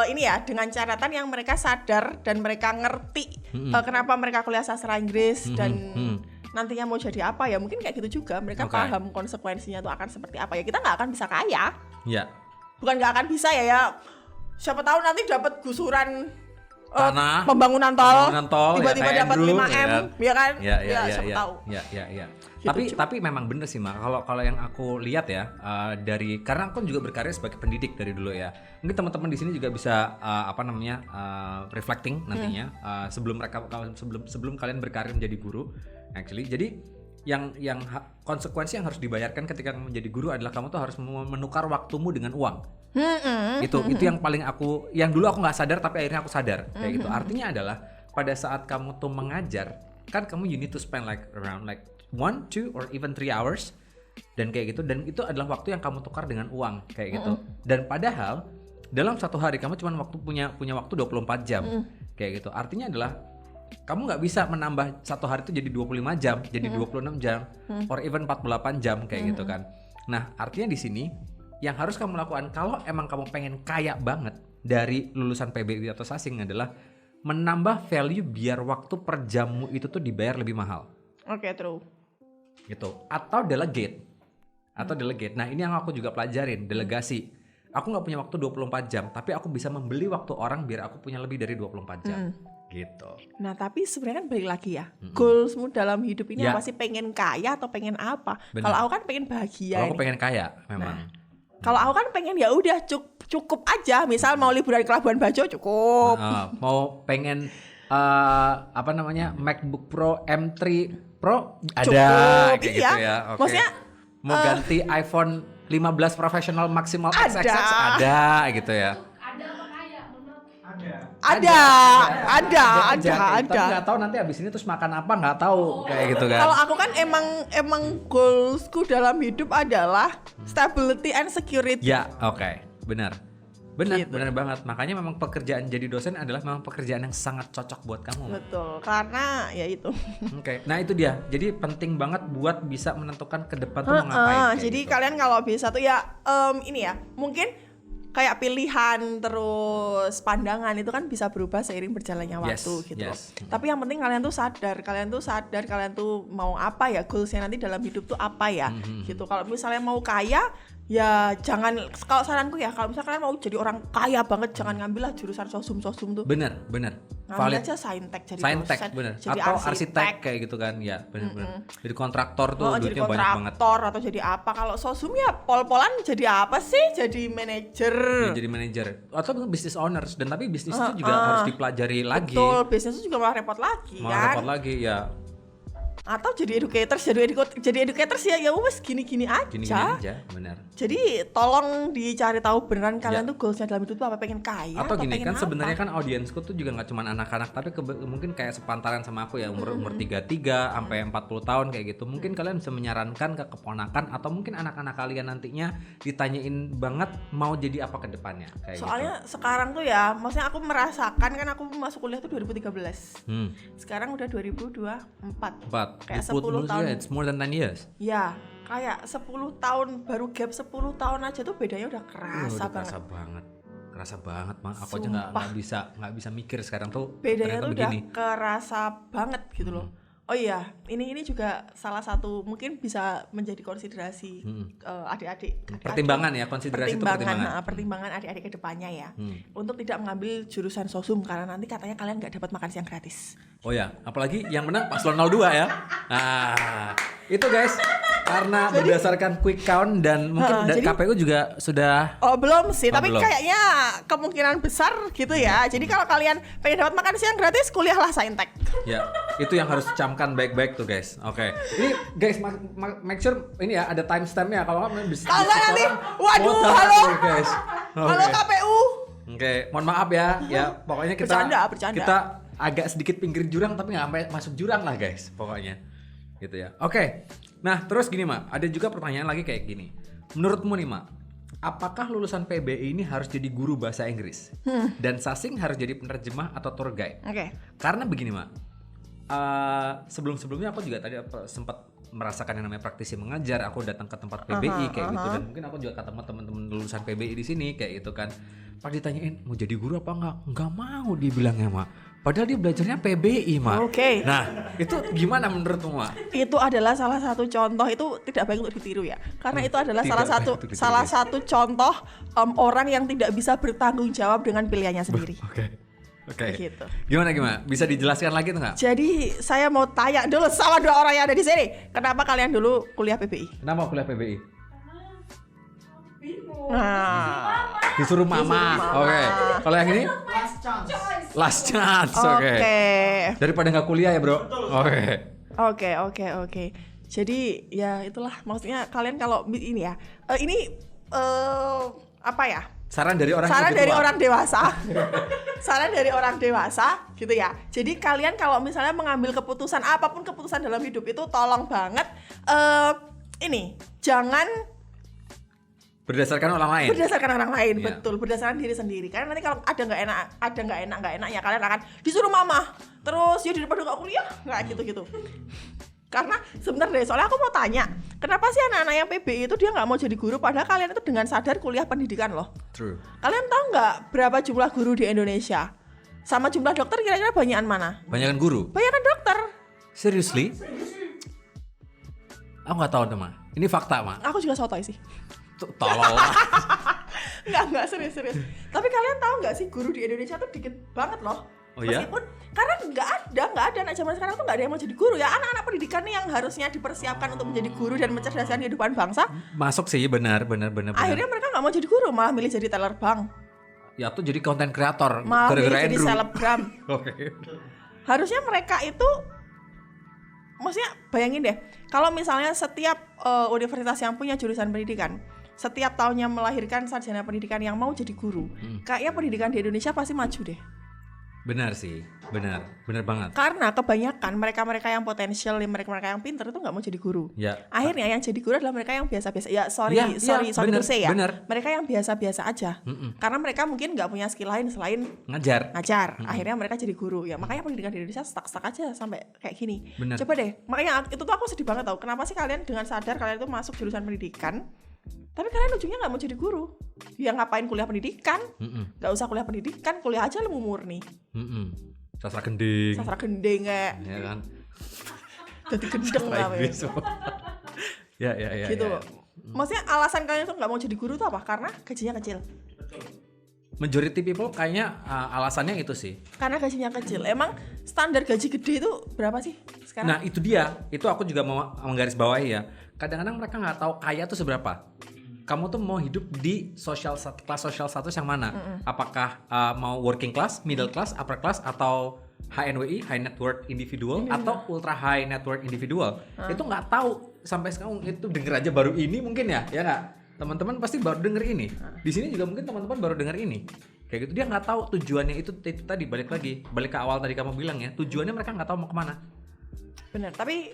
ini ya dengan catatan yang mereka sadar dan mereka ngerti kenapa mereka kuliah sastra Inggris dan nantinya mau jadi apa ya, mungkin kayak gitu juga. Mereka paham konsekuensinya tuh akan seperti apa ya. Kita nggak akan bisa kaya. Iya. Bukan nggak akan bisa ya. Siapa tahu nanti dapat gusuran tanah, pembangunan tol tiba-tiba ya, dapat 5M, ya kan? Siapa tahu. Iya. Gitu, tapi memang bener sih Mak. Kalau yang aku lihat ya dari karena aku juga berkarya sebagai pendidik dari dulu ya. Mungkin teman-teman di sini juga bisa reflecting nantinya sebelum kalian berkarir menjadi guru. Actually, jadi yang konsekuensi yang harus dibayarkan ketika menjadi guru adalah kamu tuh harus menukar waktumu dengan uang. Itu yang paling yang dulu aku nggak sadar tapi akhirnya aku sadar kayak gitu. Artinya adalah pada saat kamu tuh mengajar kan kamu you need to spend around 1, 2 or even 3 hours dan kayak gitu, dan itu adalah waktu yang kamu tukar dengan uang kayak gitu. Dan padahal dalam satu hari kamu cuma punya waktu 24 jam kayak gitu. Artinya adalah kamu nggak bisa menambah satu hari itu jadi 25 jam, jadi 26 jam, or even 48 jam kayak gitu kan. Nah, artinya di sini yang harus kamu lakukan kalau emang kamu pengen kaya banget dari lulusan PBI atau Sasing adalah menambah value biar waktu per jammu itu tuh dibayar lebih mahal. Oke, true. Gitu. Atau delegate. Nah, ini yang aku juga pelajarin, delegasi. Aku nggak punya waktu 24 jam, tapi aku bisa membeli waktu orang biar aku punya lebih dari 24 jam. Gitu. Nah tapi sebenarnya kan balik lagi ya, goalsmu dalam hidup ini apa sih? Pengen kaya atau pengen apa? Kalau aku kan pengen bahagia. Kalau aku pengen kaya memang. Kalau aku kan pengen ya udah cukup aja. Misal mau liburan ke Labuan Bajo cukup. Mau pengen MacBook Pro M3 Pro ada cukup, kayak gitu ya. Okay. Maksudnya mau ganti iPhone 15 Professional Maximal XXX ada gitu ya. Ada. Tapi nggak tahu nanti abis ini terus makan apa, nggak tahu kayak gitu kan. Kalau aku kan emang goalsku dalam hidup adalah stability and security. Ya, oke. Benar. Benar, Gitu. benar banget. Makanya memang pekerjaan jadi dosen adalah memang pekerjaan yang sangat cocok buat kamu. Betul, karena ya itu. Oke, nah itu dia. Jadi penting banget buat bisa menentukan ke depan tuh mau ngapain. kayak Jadi gitu. kalian kalau bisa tuh ya ini ya, mungkin kayak pilihan terus pandangan itu kan bisa berubah seiring berjalannya waktu gitu loh. yes. Tapi yang penting kalian tuh sadar kalian tuh mau apa ya, goalsnya nanti dalam hidup tuh apa ya gitu. Kalau misalnya mau kaya ya jangan, kalau saranku ya kalau misalnya kalian mau jadi orang kaya banget jangan ngambil lah jurusan sosum tuh. Bener. Ngambil aja saintek jadi Saintek, dosen, bener. jadi Atau arsitek kayak gitu kan, ya bener. Jadi kontraktor tuh jadi duitnya banyak banget. kontraktor atau jadi apa. Kalau sosum ya pol-polan jadi apa sih? Jadi manajer. Ya, jadi manajer atau business owners, dan tapi bisnis itu juga harus dipelajari lagi. Betul, bisnis itu juga malah repot lagi Malah kan. repot lagi ya. Atau jadi educators, jadi educators ya wes gini-gini aja. Gini-gini aja, benar. Jadi tolong dicari tahu beneran kalian Ya. tuh goalsnya dalam hidup tuh apa, pengen kaya Atau gini pengen kan apa? sebenarnya kan audiensku tuh juga nggak cuma anak-anak, tapi mungkin kayak sepantaran sama aku ya, umur 33 sampai 40 tahun kayak gitu. Mungkin kalian bisa menyarankan ke keponakan atau mungkin anak-anak kalian nantinya ditanyain banget mau jadi apa ke depannya kayak Soalnya sekarang tuh ya, maksudnya aku merasakan kan aku masuk kuliah tuh 2013. gitu. Sekarang udah 2024. 4. Kayak 10 tahun. It's more than 10 years. Ya, kayak 10 tahun, baru gap 10 tahun aja tuh bedanya udah kerasa banget. Kerasa banget, Mang. Aku aja nggak bisa mikir sekarang tuh. Bedanya ternyata tuh udah begini. kerasa banget gitu loh. Oh iya, ini juga salah satu mungkin bisa menjadi konsiderasi adik-adik. Pertimbangan ya, konsiderasi itu pertimbangan. Pertimbangan adik-adik ke depannya ya. Untuk tidak mengambil jurusan sosum karena nanti katanya kalian nggak dapat makan siang gratis. Oh ya, apalagi yang menang paslon 02 ya. Nah, itu guys, karena berdasarkan quick count dan mungkin KPU juga sudah. Oh belum sih, tapi belum. kayaknya kemungkinan besar gitu ya. Jadi kalau kalian pengen dapat makan siang gratis, kuliahlah saintek. Ya, itu yang harus dicamkan baik-baik tuh guys. Oke. Ini guys, make sure ini ya ada timestampnya, kalau nggak bisa. Kalau nggak nanti, waduh, Botak halo. tuh, guys. Halo KPU. Oke, mohon maaf ya. Ya, pokoknya Bercanda. kita agak sedikit pinggir jurang tapi nggak sampai masuk jurang lah guys, pokoknya. Gitu ya. Oke. Nah, terus gini, Mak. Ada juga pertanyaan lagi kayak gini. Menurutmu nih, Mak, apakah lulusan PBI ini harus jadi guru bahasa Inggris? Dan Sasing harus jadi penerjemah atau tour guide? Oke. Karena begini, Mak. Sebelum-sebelumnya aku juga tadi sempat merasakan yang namanya praktisi mengajar. Aku datang ke tempat PBI kayak gitu, dan mungkin aku juga ketemu teman-teman lulusan PBI di sini kayak gitu kan. Pas ditanyain mau jadi guru apa enggak? Enggak mau dibilangnya, Mak. Padahal dia belajarnya PBI, Mak. Oke. Nah, itu gimana menurutmu, Mak? Itu adalah salah satu contoh, itu tidak baik untuk ditiru ya. Karena itu adalah Tidak baik untuk ditiru, salah guys. satu contoh orang yang tidak bisa bertanggung jawab dengan pilihannya sendiri. Oke. Gitu. Gimana? Bisa dijelaskan lagi tuh nggak? Jadi saya mau tanya dulu sama dua orang yang ada di sini, kenapa kalian dulu kuliah PBI? Kenapa kuliah PBI? Nah, Disuruh mama. Oke. Kalau yang ini? Last chance. Oke. Daripada nggak kuliah ya, Bro. Oke. Jadi ya itulah, maksudnya kalian kalau ini ya, apa ya? Saran dari orang dewasa. Saran dari orang dewasa gitu ya. Jadi kalian kalau misalnya mengambil keputusan apapun, keputusan dalam hidup itu tolong banget jangan berdasarkan orang lain. Iya. Iya. Betul, berdasarkan diri sendiri. Karena nanti kalau ada nggak enaknya kalian akan disuruh mama. Terus ya daripada nggak kuliah, nggak gitu. Karena sebentar deh, soalnya aku mau tanya, kenapa sih anak-anak yang PBI itu dia nggak mau jadi guru, padahal kalian itu dengan sadar kuliah pendidikan loh. True. Kalian tahu nggak berapa jumlah guru di Indonesia? Sama jumlah dokter kira-kira banyakan mana? Banyakan guru. Banyakan dokter. Seriously? Aku nggak tahu, Ma. Ini fakta, Ma. Aku juga sotoy sih. Tolol. Enggak, serius. Tapi kalian tahu nggak sih guru di Indonesia tuh dikit banget loh. Oh ya? Meskipun karena nggak ada anak zaman sekarang tuh nggak ada yang mau jadi guru ya. Anak-anak pendidikan nih yang harusnya dipersiapkan untuk menjadi guru dan mencerdaskan kehidupan bangsa. Masuk sih, benar. Akhirnya mereka nggak mau jadi guru, malah milih jadi teller bank. Ya tuh jadi konten kreator. Malah milih Gara-gara jadi Andrew. selebgram. Oke. Harusnya mereka itu, maksudnya bayangin deh, kalau misalnya setiap universitas yang punya jurusan pendidikan setiap tahunnya melahirkan sarjana pendidikan yang mau jadi guru, kayaknya pendidikan di Indonesia pasti maju deh. Benar sih. Bener banget. Karena kebanyakan mereka-mereka yang potensial, mereka-mereka yang pintar itu nggak mau jadi guru. Ya. Akhirnya yang jadi guru adalah mereka yang biasa-biasa. Ya sorry bener, to say ya. bener. Mereka yang biasa-biasa aja. Karena mereka mungkin nggak punya skill lain selain Ngajar. Akhirnya mereka jadi guru. Ya makanya pendidikan di Indonesia stuck aja sampai kayak gini. Bener. Coba deh. Makanya itu tuh aku sedih banget tau. Kenapa sih kalian dengan sadar kalian itu masuk jurusan pendidikan, tapi kalian ujungnya nggak mau jadi guru? Ya ngapain kuliah pendidikan? Nggak usah kuliah pendidikan, kuliah aja ilmu murni. Sastra gending kayak ya kan. jadi gendeng lah ya gitu ya. loh. Maksudnya alasan kalian tuh nggak mau jadi guru tuh apa? Karena gajinya kecil. Majority people kayaknya alasannya itu sih. Karena gajinya kecil. Emang standar gaji gede itu berapa sih sekarang? Nah itu dia, itu aku juga mau menggarisbawahi ya. Kadang-kadang mereka nggak tahu kaya tuh seberapa. Kamu tuh mau hidup di kelas social status yang mana? Apakah mau working class, middle class, upper class, atau HNWI, high net worth individual, atau ultra high net worth individual? Itu nggak tahu sampai sekarang. Itu denger aja baru ini mungkin ya nggak? Teman-teman pasti baru denger ini. Di sini juga mungkin teman-teman baru denger ini. Kayak gitu, dia nggak tahu tujuannya itu tadi balik ke awal tadi kamu bilang ya. Tujuannya mereka nggak tahu mau kemana. Bener, tapi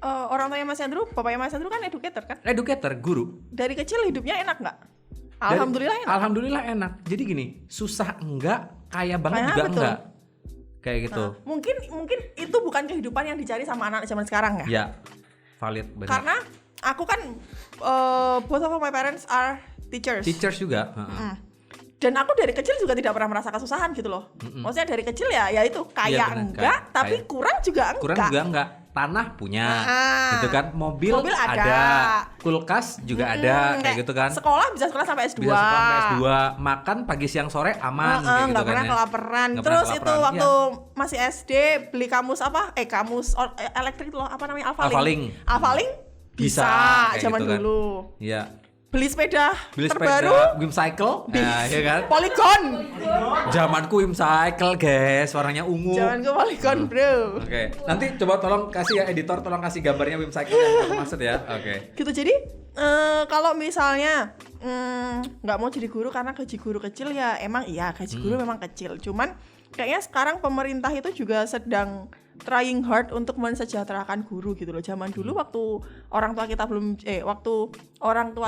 orang tuanya Mas Andrew, bapaknya Mas Andrew kan educator kan? Educator, guru. Dari kecil hidupnya enak nggak? Alhamdulillah enak. Jadi gini, susah enggak, kaya banget juga betul. Enggak. Kayak gitu. Nah, mungkin itu bukan kehidupan yang dicari sama anak zaman sekarang ya? Ya, valid benar. Karena aku kan both of my parents are teachers. Teachers juga. Dan aku dari kecil juga tidak pernah merasa kesusahan gitu loh. Maksudnya dari kecil ya itu kaya enggak, tapi kurang juga enggak. Tanah punya, gitu kan. Mobil ada. Kulkas juga ada, kayak gitu kan. Sekolah bisa sekolah sampai S2. Makan pagi siang sore aman, kayak gitu nggak pernah kelaparan. Terus itu waktu masih SD beli kamus elektrik loh, apa namanya, Alphalink bisa zaman gitu kan. dulu. Iya. Beli sepeda terbaru Wimcycle, ya kan? Polygon. Zamanku Wimcycle, guys, warnanya ungu. Zamanku Polygon, bro. Oke. Nanti coba tolong kasih ya editor, tolong kasih gambarnya Wimcycle yang aku maksud ya. Oke. Gitu, jadi kalau misalnya nggak mau jadi guru karena gaji guru kecil ya emang iya gaji guru memang kecil. Cuman kayaknya sekarang pemerintah itu juga sedang trying hard untuk mensejahterakan guru gitu loh. Zaman dulu waktu orang tua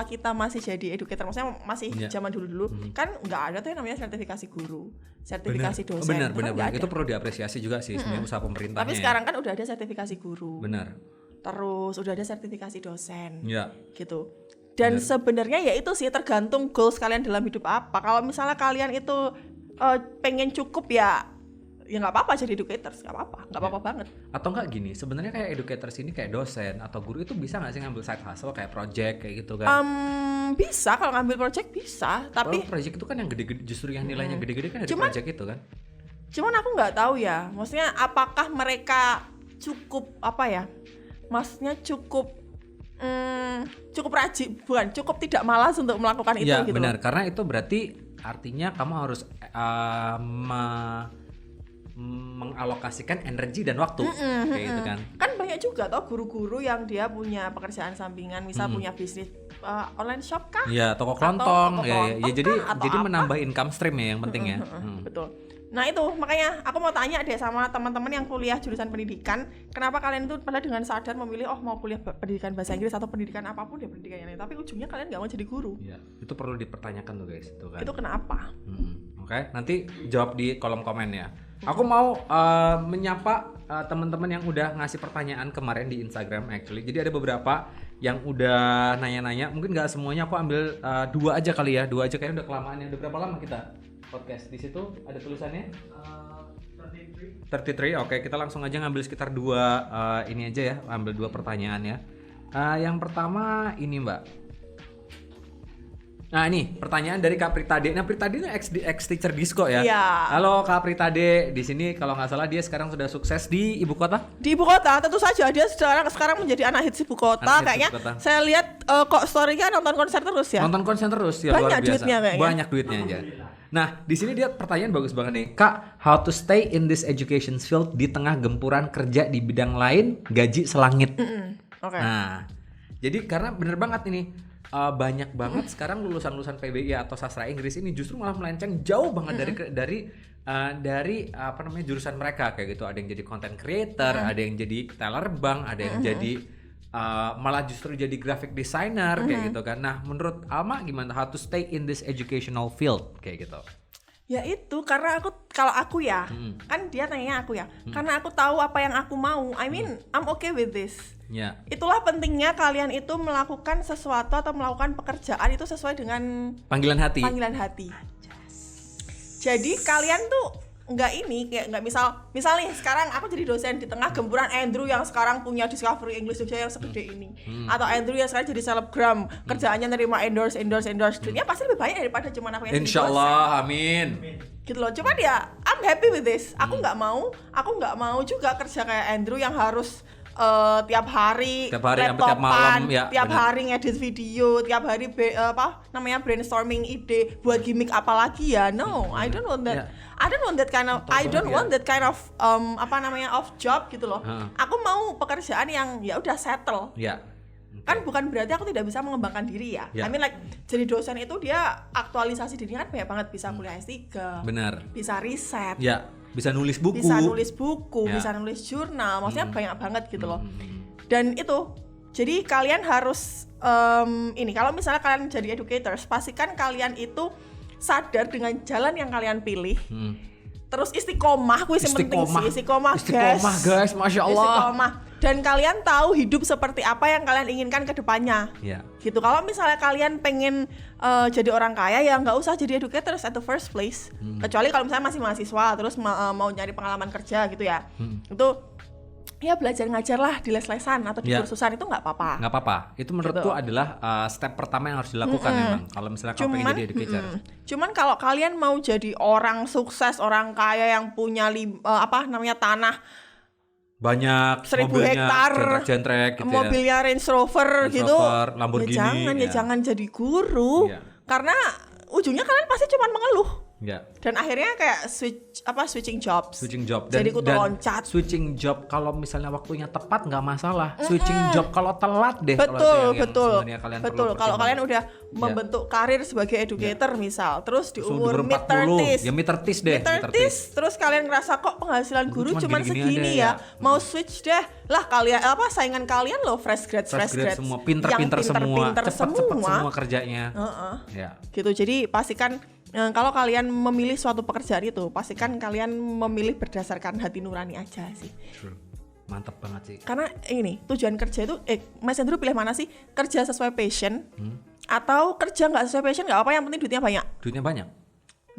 kita masih jadi educator, maksudnya masih zaman dulu kan nggak ada tuh yang namanya sertifikasi guru, sertifikasi dosen. Benar. Itu perlu diapresiasi juga sih sebenarnya usaha pemerintahnya. Tapi sekarang kan udah ada sertifikasi guru. Benar. Terus udah ada sertifikasi dosen. Ya. Gitu. Dan sebenarnya ya itu sih tergantung goals kalian dalam hidup apa. Kalau misalnya kalian itu pengen cukup ya nggak apa-apa jadi educators, nggak apa-apa banget. Atau nggak gini, sebenarnya kayak educators ini kayak dosen atau guru itu bisa nggak sih ngambil side hustle kayak project kayak gitu kan? Bisa, kalau ngambil project bisa, tapi project itu kan yang gede-gede, justru yang nilainya gede-gede kan dari project itu kan. Cuman aku nggak tahu ya, maksudnya apakah mereka cukup maksudnya cukup rajin, bukan cukup tidak malas untuk melakukan itu ya, gitu. Ya benar, karena itu berarti artinya kamu harus mengalokasikan energi dan waktu kayak gitu kan. Kan banyak juga toh guru-guru yang dia punya pekerjaan sampingan, misal punya bisnis online shop kah? Iya, toko kelontong ya. Jadi apa? menambah income stream ya yang penting ya. Betul. Nah itu makanya aku mau tanya deh sama teman-teman yang kuliah jurusan pendidikan, kenapa kalian itu pada dengan sadar memilih mau kuliah pendidikan bahasa Inggris atau pendidikan apapun deh pendidikan yang lain, tapi ujungnya kalian nggak mau jadi guru. Iya, itu perlu dipertanyakan tuh guys, itu kan. Itu kenapa? Oke, nanti jawab di kolom komen ya. Aku mau menyapa teman-teman yang udah ngasih pertanyaan kemarin di Instagram actually. Jadi ada beberapa yang udah nanya-nanya. Mungkin nggak semuanya, aku ambil 2 aja kali ya. 2 aja kayaknya udah kelamaan ya. Udah berapa lama kita podcast? Di situ ada tulisannya 33. Oke, kita langsung aja ngambil sekitar 2 ini aja ya. Ambil 2 pertanyaan ya. Yang pertama ini Mbak. Nah ini pertanyaan dari Kak Pritade. Nah Pritade ini ex teacher disco ya. Iya. Halo Kak Pritade, di sini kalau nggak salah dia sekarang sudah sukses di ibu kota. Di ibu kota, tentu saja dia sekarang menjadi anak hits ibu kota. Kayaknya saya lihat kok story-nya nonton konser terus ya. Nonton konser terus ya, banyak luar biasa. Duitnya kayaknya. Banyak duitnya aja. Nah di sini dia pertanyaan bagus banget nih, Kak. How to stay in this education field di tengah gempuran kerja di bidang lain, gaji selangit. Okay. Nah jadi karena bener banget ini. banyak banget sekarang lulusan-lulusan PBI atau sastra Inggris ini justru malah melenceng jauh banget dari apa namanya jurusan mereka kayak gitu. Ada yang jadi content creator, ada yang jadi teller bank, ada yang jadi malah justru jadi graphic designer kayak gitu kan. Nah, menurut Alma gimana how to stay in this educational field kayak gitu? Ya itu karena kalau aku ya, kan dia tanyanya aku ya. Karena aku tahu apa yang aku mau. I mean, I'm okay with this. Ya. Itulah pentingnya kalian itu melakukan sesuatu atau melakukan pekerjaan itu sesuai dengan Panggilan hati. Jadi kalian tuh nggak misal nih sekarang aku jadi dosen di tengah gempuran Andrew yang sekarang punya Discovery English Jogja yang segede ini, atau Andrew yang sekarang jadi selebgram kerjaannya nerima endorse duitnya pasti lebih banyak daripada cuma aku yang jadi dosen. Insyaallah, amin. Gitu loh. Cuman ya I'm happy with this. Aku nggak mau juga kerja kayak Andrew yang harus tiap hari laptopan, tiap malam ya, tiap bener. hari ngedit video, tiap hari brainstorming ide buat gimmick apalagi ya. No, I don't want that. I don't want that kind of of job gitu loh. Aku mau pekerjaan yang ya udah settle. Ya. Kan bukan berarti aku tidak bisa mengembangkan diri ya. I mean like jadi dosen itu dia aktualisasi dirinya kan banyak banget, bisa kuliah S3. Benar. Bisa riset. Ya, bisa nulis buku, ya. Bisa nulis jurnal, maksudnya banyak banget gitu loh. Dan itu, jadi kalian harus kalau misalnya kalian jadi educators, pastikan kalian itu sadar dengan jalan yang kalian pilih. Terus istiqomah, gue yang penting sih, istiqomah guys, masya Allah. Istiqomah. Dan kalian tahu hidup seperti apa yang kalian inginkan ke depannya. Gitu. Kalau misalnya kalian pengen jadi orang kaya, ya nggak usah jadi educators at the first place. Kecuali kalau misalnya masih mahasiswa, terus mau nyari pengalaman kerja gitu ya. Itu ya belajar ngajar lah di les-lesan atau di kursusan, itu nggak apa-apa. Nggak apa-apa. Itu menurutku adalah step pertama yang harus dilakukan memang. Kalau misalnya kamu pengen jadi educator. Cuman kalau kalian mau jadi orang sukses, orang kaya yang punya tanah banyak, 1000 mobilnya hektar, jentrek gitu mobilnya ya. Range Rover gitu, Lamborghini, jangan jadi guru, karena ujungnya kalian pasti cuma mengeluh. Dan akhirnya kayak switching job. Jadi kutu loncat. Switching job kalau misalnya waktunya tepat nggak masalah. Switching job kalau telat deh. Betul. Kalau kalian udah membentuk karir sebagai educator misal, terus di umur mid-30s. Ya mid-30s deh. Mid-30s, terus kalian ngerasa kok penghasilan guru cuma segini ya. Mau switch deh. Lah kalian saingan kalian loh fresh grad semua, pinter semua, cepet semua kerjanya. Gitu. Jadi pastikan kalau kalian memilih suatu pekerjaan itu, pastikan kalian memilih berdasarkan hati nurani aja sih. True. Mantap banget sih. Karena ini tujuan kerja itu, Mas Andrew pilih mana sih? Kerja sesuai passion atau kerja nggak sesuai passion nggak apa, yang penting duitnya banyak. Duitnya banyak.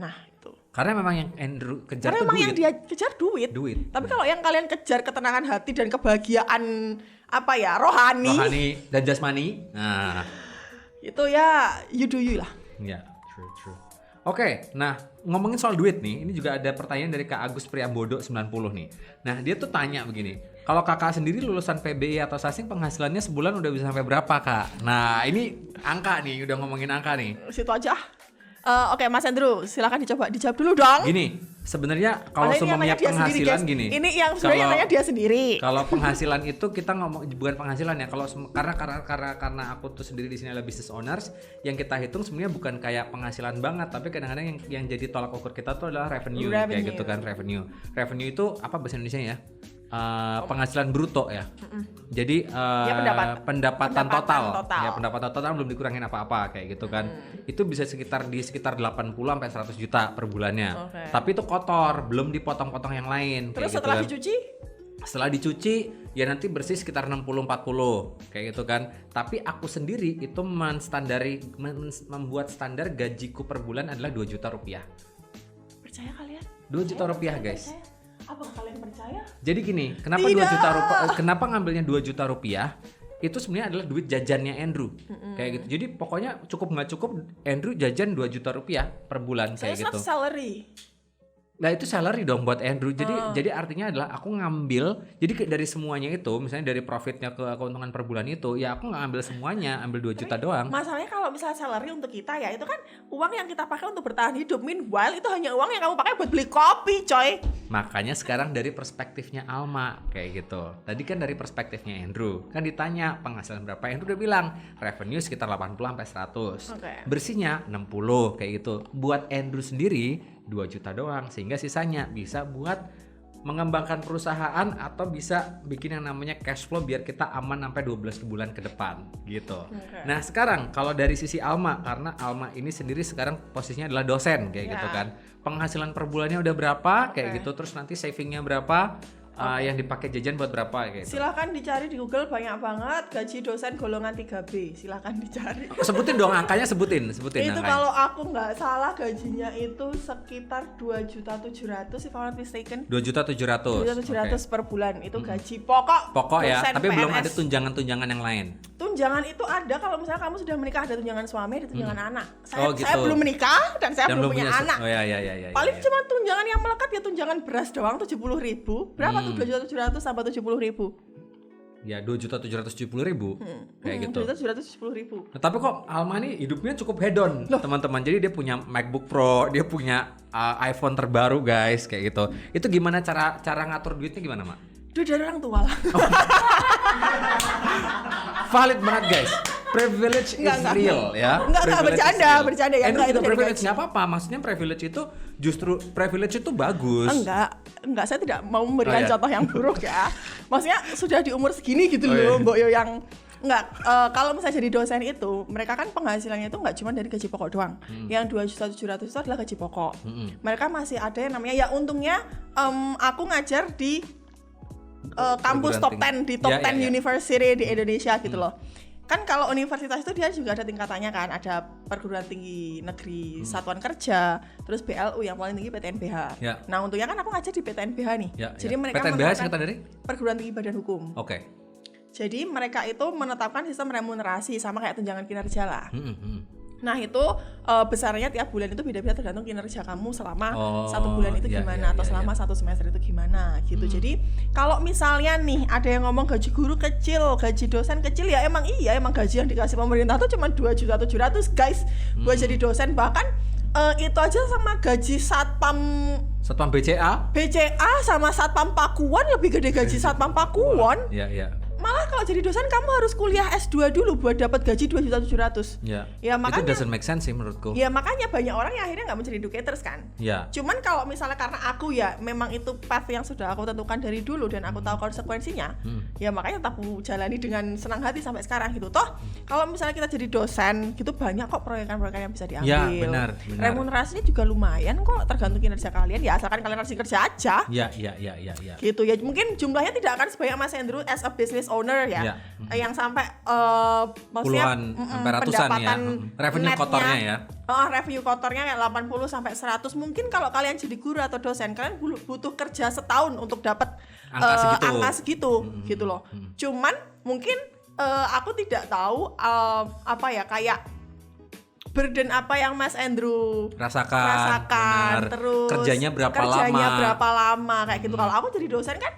Nah itu. Karena memang yang Andrew kejar itu duit. Yang dia kejar duit. Tapi kalau yang kalian kejar ketenangan hati dan kebahagiaan rohani dan jasmani, nah itu ya you do you lah. Ya, true. Oke, nah ngomongin soal duit nih, ini juga ada pertanyaan dari Kak Agus Priambodo 90 nih. Nah dia tuh tanya begini, kalau kakak sendiri lulusan PBI atau Sasing penghasilannya sebulan udah bisa sampai berapa kak? Nah ini angka nih, udah ngomongin angka nih. Situ aja. Oke, Mas Andrew, silakan dijawab dulu dong. Gini, sebenarnya kalau semuanya penghasilan sendiri, gini. Ini yang sebenarnya nanya dia sendiri. Kalau penghasilan itu kita ngomong bukan penghasilan ya. Kalau karena aku tuh sendiri di sini adalah business owners, yang kita hitung sebenarnya bukan kayak penghasilan banget, tapi kadang-kadang yang jadi tolak ukur kita tuh adalah revenue. Kayak gitu kan, revenue. Revenue itu apa bahasa Indonesia ya? Penghasilan bruto ya. Jadi pendapatan total. Ya, pendapatan total belum dikurangin apa-apa kayak gitu kan. Itu bisa sekitar 80 sampai 100 juta per bulannya. Tapi itu kotor, belum dipotong-potong yang lain. Terus kayak setelah gitu kan. dicuci? Setelah dicuci ya nanti bersih sekitar 60-40 kayak gitu kan. Tapi aku sendiri itu membuat standar gajiku per bulan adalah 2 juta rupiah. Percaya kalian? 2 juta rupiah guys. Apa kalian percaya? Jadi gini, kenapa 2 juta rupiah? Kenapa ngambilnya 2 juta rupiah? Itu sebenarnya adalah duit jajannya Andrew. Kayak gitu. Jadi pokoknya cukup nggak cukup Andrew jajan 2 juta rupiah per bulan kayak gitu. Not salary. Nah itu salary dong buat Andrew. Jadi artinya adalah aku ngambil. Jadi dari semuanya itu, misalnya dari profitnya ke keuntungan per bulan itu, ya aku nggak ambil semuanya, ambil 2 juta doang. Masalahnya kalau misalnya salary untuk kita ya, itu kan uang yang kita pakai untuk bertahan hidup. Meanwhile itu hanya uang yang kamu pakai buat beli kopi, coy. Makanya sekarang dari perspektifnya Alma kayak gitu. Tadi kan dari perspektifnya Andrew. Kan ditanya penghasilan berapa, Andrew udah bilang revenue sekitar 80 sampai 100. Okay. Bersihnya 60 kayak gitu. Buat Andrew sendiri 2 juta doang, sehingga sisanya bisa buat mengembangkan perusahaan atau bisa bikin yang namanya cash flow biar kita aman sampai 12 bulan ke depan gitu. Okay. Nah sekarang kalau dari sisi Alma, karena Alma ini sendiri sekarang posisinya adalah dosen kayak gitu kan, penghasilan per bulannya udah berapa kayak gitu, terus nanti savingnya berapa, yang dipakai jajan buat berapa kayak gitu. Silahkan dicari di Google, banyak banget gaji dosen golongan 3B, silahkan dicari. Sebutin dong angkanya, sebutin itu angkanya. Kalau aku nggak salah gajinya itu sekitar 2.700.000 if I'm not mistaken. 2.700.000 2.700.000 per bulan itu gaji pokok ya, tapi PNS. belum ada tunjangan-tunjangan yang lain. Tunjangan itu ada kalau misalnya kamu sudah menikah, ada tunjangan suami, ada tunjangan anak. Gitu. Saya belum menikah dan saya belum punya anak. Oh ya. Paling cuma tunjangan yang melekat ya tunjangan beras doang 70.000. Berapa tuh 2.700.000 sampai 70.000? Ya 2.770.000 kayak gitu. 2.770.000. Nah, tapi kok Alma nih hidupnya cukup hedon teman-teman. Jadi dia punya MacBook Pro, dia punya iPhone terbaru guys kayak gitu. Itu gimana cara ngatur duitnya gimana Mak? Duit dari orang tua lah. Valid banget guys. Privilege is real ya. Enggak bercanda ya. Enggak, itu privilege enggak apa-apa. Maksudnya privilege itu justru privilege itu bagus. Enggak, saya tidak mau memberikan contoh yang buruk ya. Maksudnya sudah di umur segini gitu loh, Mbok Yo yang enggak, kalau misalnya jadi dosen itu, mereka kan penghasilannya itu enggak cuma dari gaji pokok doang. Yang 2.700.000 itu adalah gaji pokok. Mereka masih ada yang namanya, ya untungnya aku ngajar di kampus top 10 di top 10 university di Indonesia gitu loh. Kan kalau universitas itu dia juga ada tingkatannya kan, ada perguruan tinggi negeri satuan kerja, terus BLU yang paling tinggi PTNBH. Nah untungnya kan aku ngajar di PTNBH nih. Jadi mereka PTNBH singkatan dari perguruan tinggi badan hukum. Oke. Jadi mereka itu menetapkan sistem remunerasi sama kayak tunjangan kinerja lah. Nah itu besarnya tiap bulan itu beda-beda tergantung kinerja kamu selama 1 bulan itu gimana, atau selama 1 semester itu gimana gitu. Jadi kalau misalnya nih ada yang ngomong gaji guru kecil, gaji dosen kecil, ya emang gaji yang dikasih pemerintah tuh cuma 2.700.000 guys buat jadi dosen. Bahkan itu aja sama gaji satpam BCA sama satpam Pakuan lebih gede gaji satpam Pakuan. Iya. Malah kalau jadi dosen kamu harus kuliah S2 dulu buat dapat gaji 2.700.000. Ya makanya itu doesn't make sense sih menurutku. Ya makanya banyak orang yang akhirnya nggak menjadi educators kan. Cuman kalau misalnya karena aku ya memang itu path yang sudah aku tentukan dari dulu dan aku tahu konsekuensinya, ya makanya tetap aku jalani dengan senang hati sampai sekarang gitu. Toh kalau misalnya kita jadi dosen gitu banyak kok proyekan-proyekan yang bisa diambil. Ya benar. Remunerasinya juga lumayan kok, tergantung kinerja kalian. Ya asalkan kalian rajin kerja aja. Ya. Gitu ya, mungkin jumlahnya tidak akan sebanyak Mas Andrew as a business owner ya. Yang sampai puluhan sampai ratusan ya. Revenue kotornya ya. Revenue kotornya kayak 80 sampai 100. Mungkin kalau kalian jadi guru atau dosen, kalian butuh kerja setahun untuk dapat angka segitu gitu loh. Cuman mungkin aku tidak tahu kayak burden apa yang Mas Andrew rasakan. Terus kerjanya berapa lama kayak gitu. Kalau aku jadi dosen kan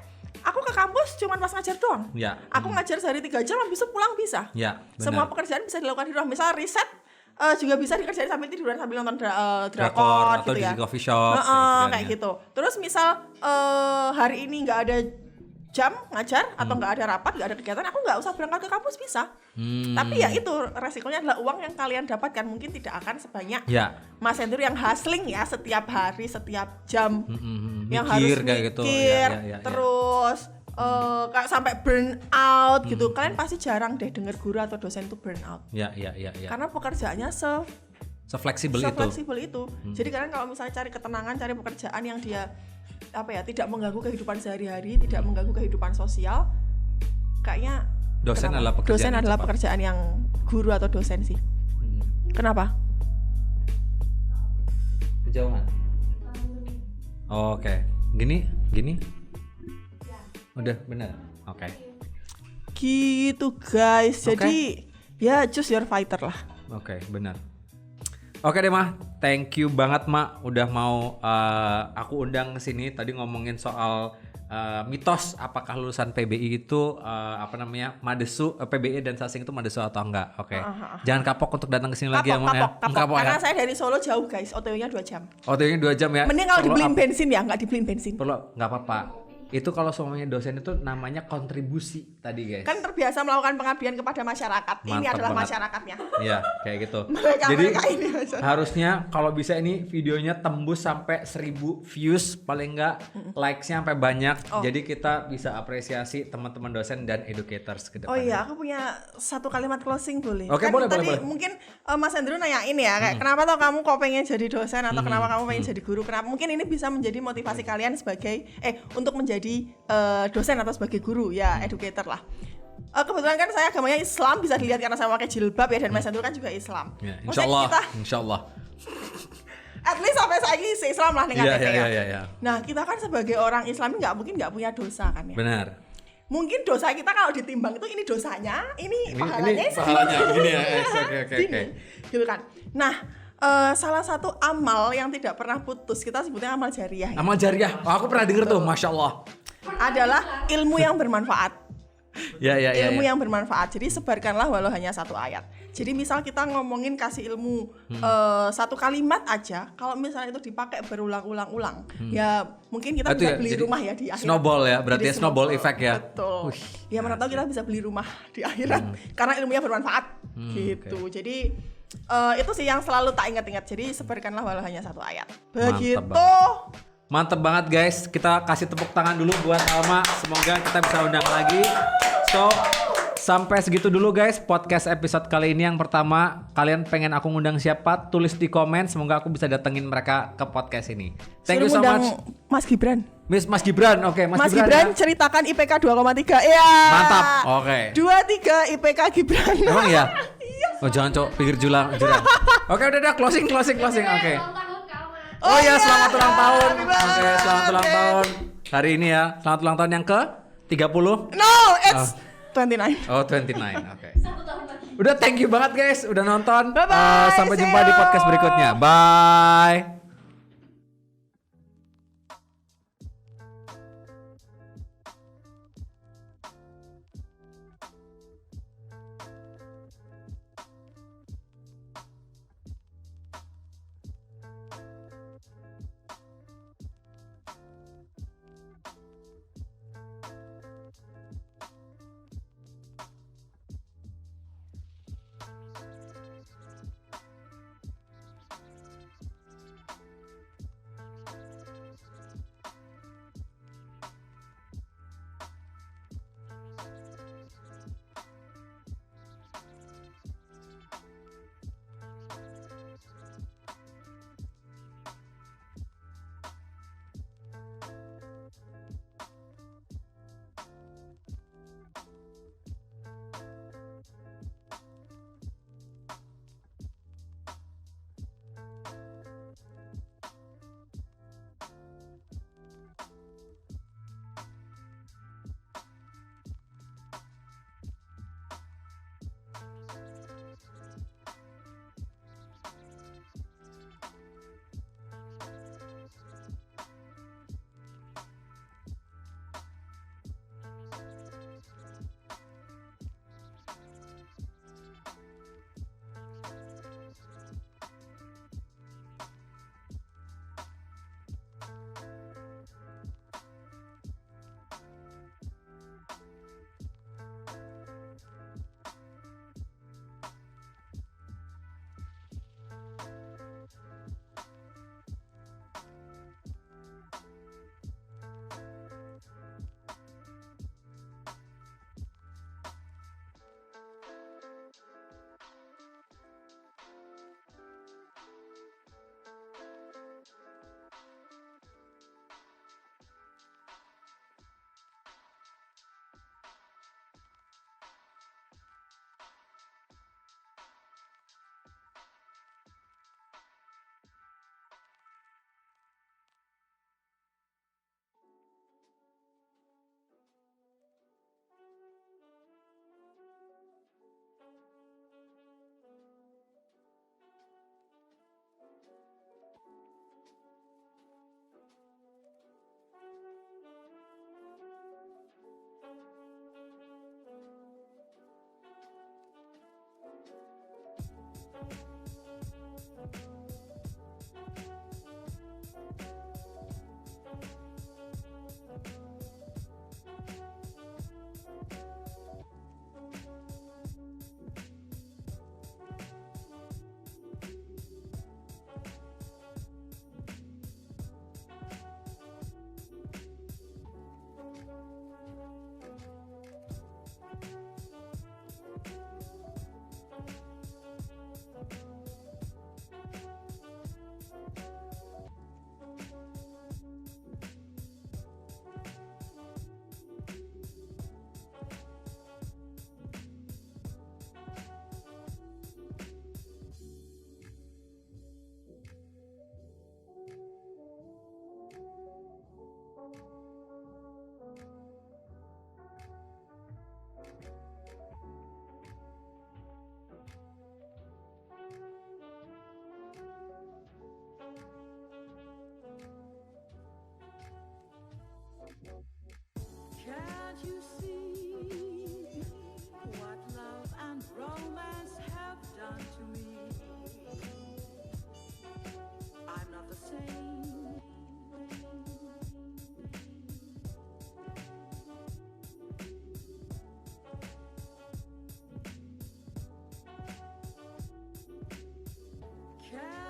aku ke kampus cuma pas ngajar doang. Aku ngajar sehari 3 jam, habis itu pulang bisa. Semua pekerjaan bisa dilakukan di rumah. Misal riset juga bisa dikerjain sambil tiduran sambil nonton drakor atau gitu ya. Di coffee shop kayak gitu. Terus misal hari ini nggak ada jam ngajar atau nggak ada rapat, nggak ada kegiatan, aku nggak usah berangkat ke kampus bisa. Tapi ya itu resikonya adalah uang yang kalian dapatkan mungkin tidak akan sebanyak Mas Andrew yang hustling ya setiap hari, setiap jam, yang harus mikir gitu. Terus sampai burn out gitu. Kalian pasti jarang deh dengar guru atau dosen itu burn out. Karena pekerjaannya se-fleksibel itu. Jadi kalian kalau misalnya cari ketenangan, cari pekerjaan yang dia tidak mengganggu kehidupan sehari-hari, tidak mengganggu kehidupan sosial, kayaknya dosen adalah pekerjaan yang guru atau dosen sih. Kenapa? Kejauhan. Oke. Gini? Udah benar. Oke. Gitu guys. Jadi ya choose your fighter lah. Oke, benar. Oke deh Mah. thank you banget Mak udah mau aku undang ke sini. Tadi ngomongin soal mitos apakah lulusan PBI itu madesu, PBI dan Sasing itu madesu atau enggak. Oke. Jangan kapok untuk datang ke sini lagi ya Mak ya. Kapok. Karena saya dari Solo jauh guys, OTW-nya 2 jam. OTW-nya 2 jam ya. Mending kalau dibeliin bensin ya, nggak dibeliin bensin. Perlu nggak apa-apa. Itu kalau semuanya dosen itu namanya kontribusi tadi guys. Kan terbiasa melakukan pengabdian kepada masyarakat. Mantap ini adalah banget. masyarakatnya. Iya, kayak gitu. Jadi ini harusnya kalau bisa ini videonya tembus sampai 1000 views paling enggak, likes-nya sampai banyak. Jadi kita bisa apresiasi teman-teman dosen dan educators ke depan. Oh iya, aku punya satu kalimat closing boleh? Oke, kan boleh. Mungkin Mas Andrew nanyain ya, kayak kenapa toh kamu kok pengen jadi dosen atau kenapa kamu pengen jadi guru? Kenapa? Mungkin ini bisa menjadi motivasi kalian sebagai untuk menjadi dosen atau sebagai guru ya, educator lah. Kebetulan kan saya agamanya Islam, bisa dilihat karena saya pakai jilbab ya, dan Mas Andrew kan juga Islam. Ya, insya Allah. At least sampai saya ini Islam lah nih katanya. Iya. Nah kita kan sebagai orang Islam nggak punya dosa kan ya. Benar. Mungkin dosa kita kalau ditimbang itu ini dosanya, ini pahalanya gini ya. Oke. Gitu kan. Nah, salah satu amal yang tidak pernah putus, kita sebutnya amal jariah. Ya? Amal jariah. Oh, aku pernah denger tuh, Masya Allah. Adalah ilmu yang bermanfaat. Ilmu yang bermanfaat. Jadi sebarkanlah walau hanya 1 ayat. Jadi misal kita ngomongin kasih ilmu 1 kalimat aja, kalau misalnya itu dipakai berulang-ulang, ya mungkin kita bisa beli rumah ya di akhirat. Snowball ya, berarti snowball effect ya. Betul. Ya mana tahu kita bisa beli rumah di akhirat karena ilmunya bermanfaat. Gitu. Okay. Jadi itu sih yang selalu tak ingat-ingat. Jadi sebarkanlah walau hanya 1 ayat. Begitu. Mantep banget guys. Kita kasih tepuk tangan dulu buat Alma. Semoga kita bisa undang lagi. So, sampai segitu dulu guys podcast episode kali ini yang pertama. Kalian pengen aku ngundang siapa? Tulis di komen. Semoga aku bisa datengin mereka ke podcast ini. Thank you so much. Mas Gibran. Mas Gibran. Oke, Mas Gibran ya? Ceritakan IPK 2,3. Iya. Mantap. Oke. 2,3 IPK Gibran. Emang ya? Oh jangan cok, pikir jurang. Oke, udah closing. Oke. Oh ya, selamat ulang tahun. Oke, selamat ulang tahun. Hari ini ya, selamat ulang tahun yang ke 30? No, it's 29. Oh, 29. Oke. Udah, thank you banget guys udah nonton. Bye-bye. Sampai jumpa di podcast berikutnya. Bye.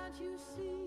Can't you see?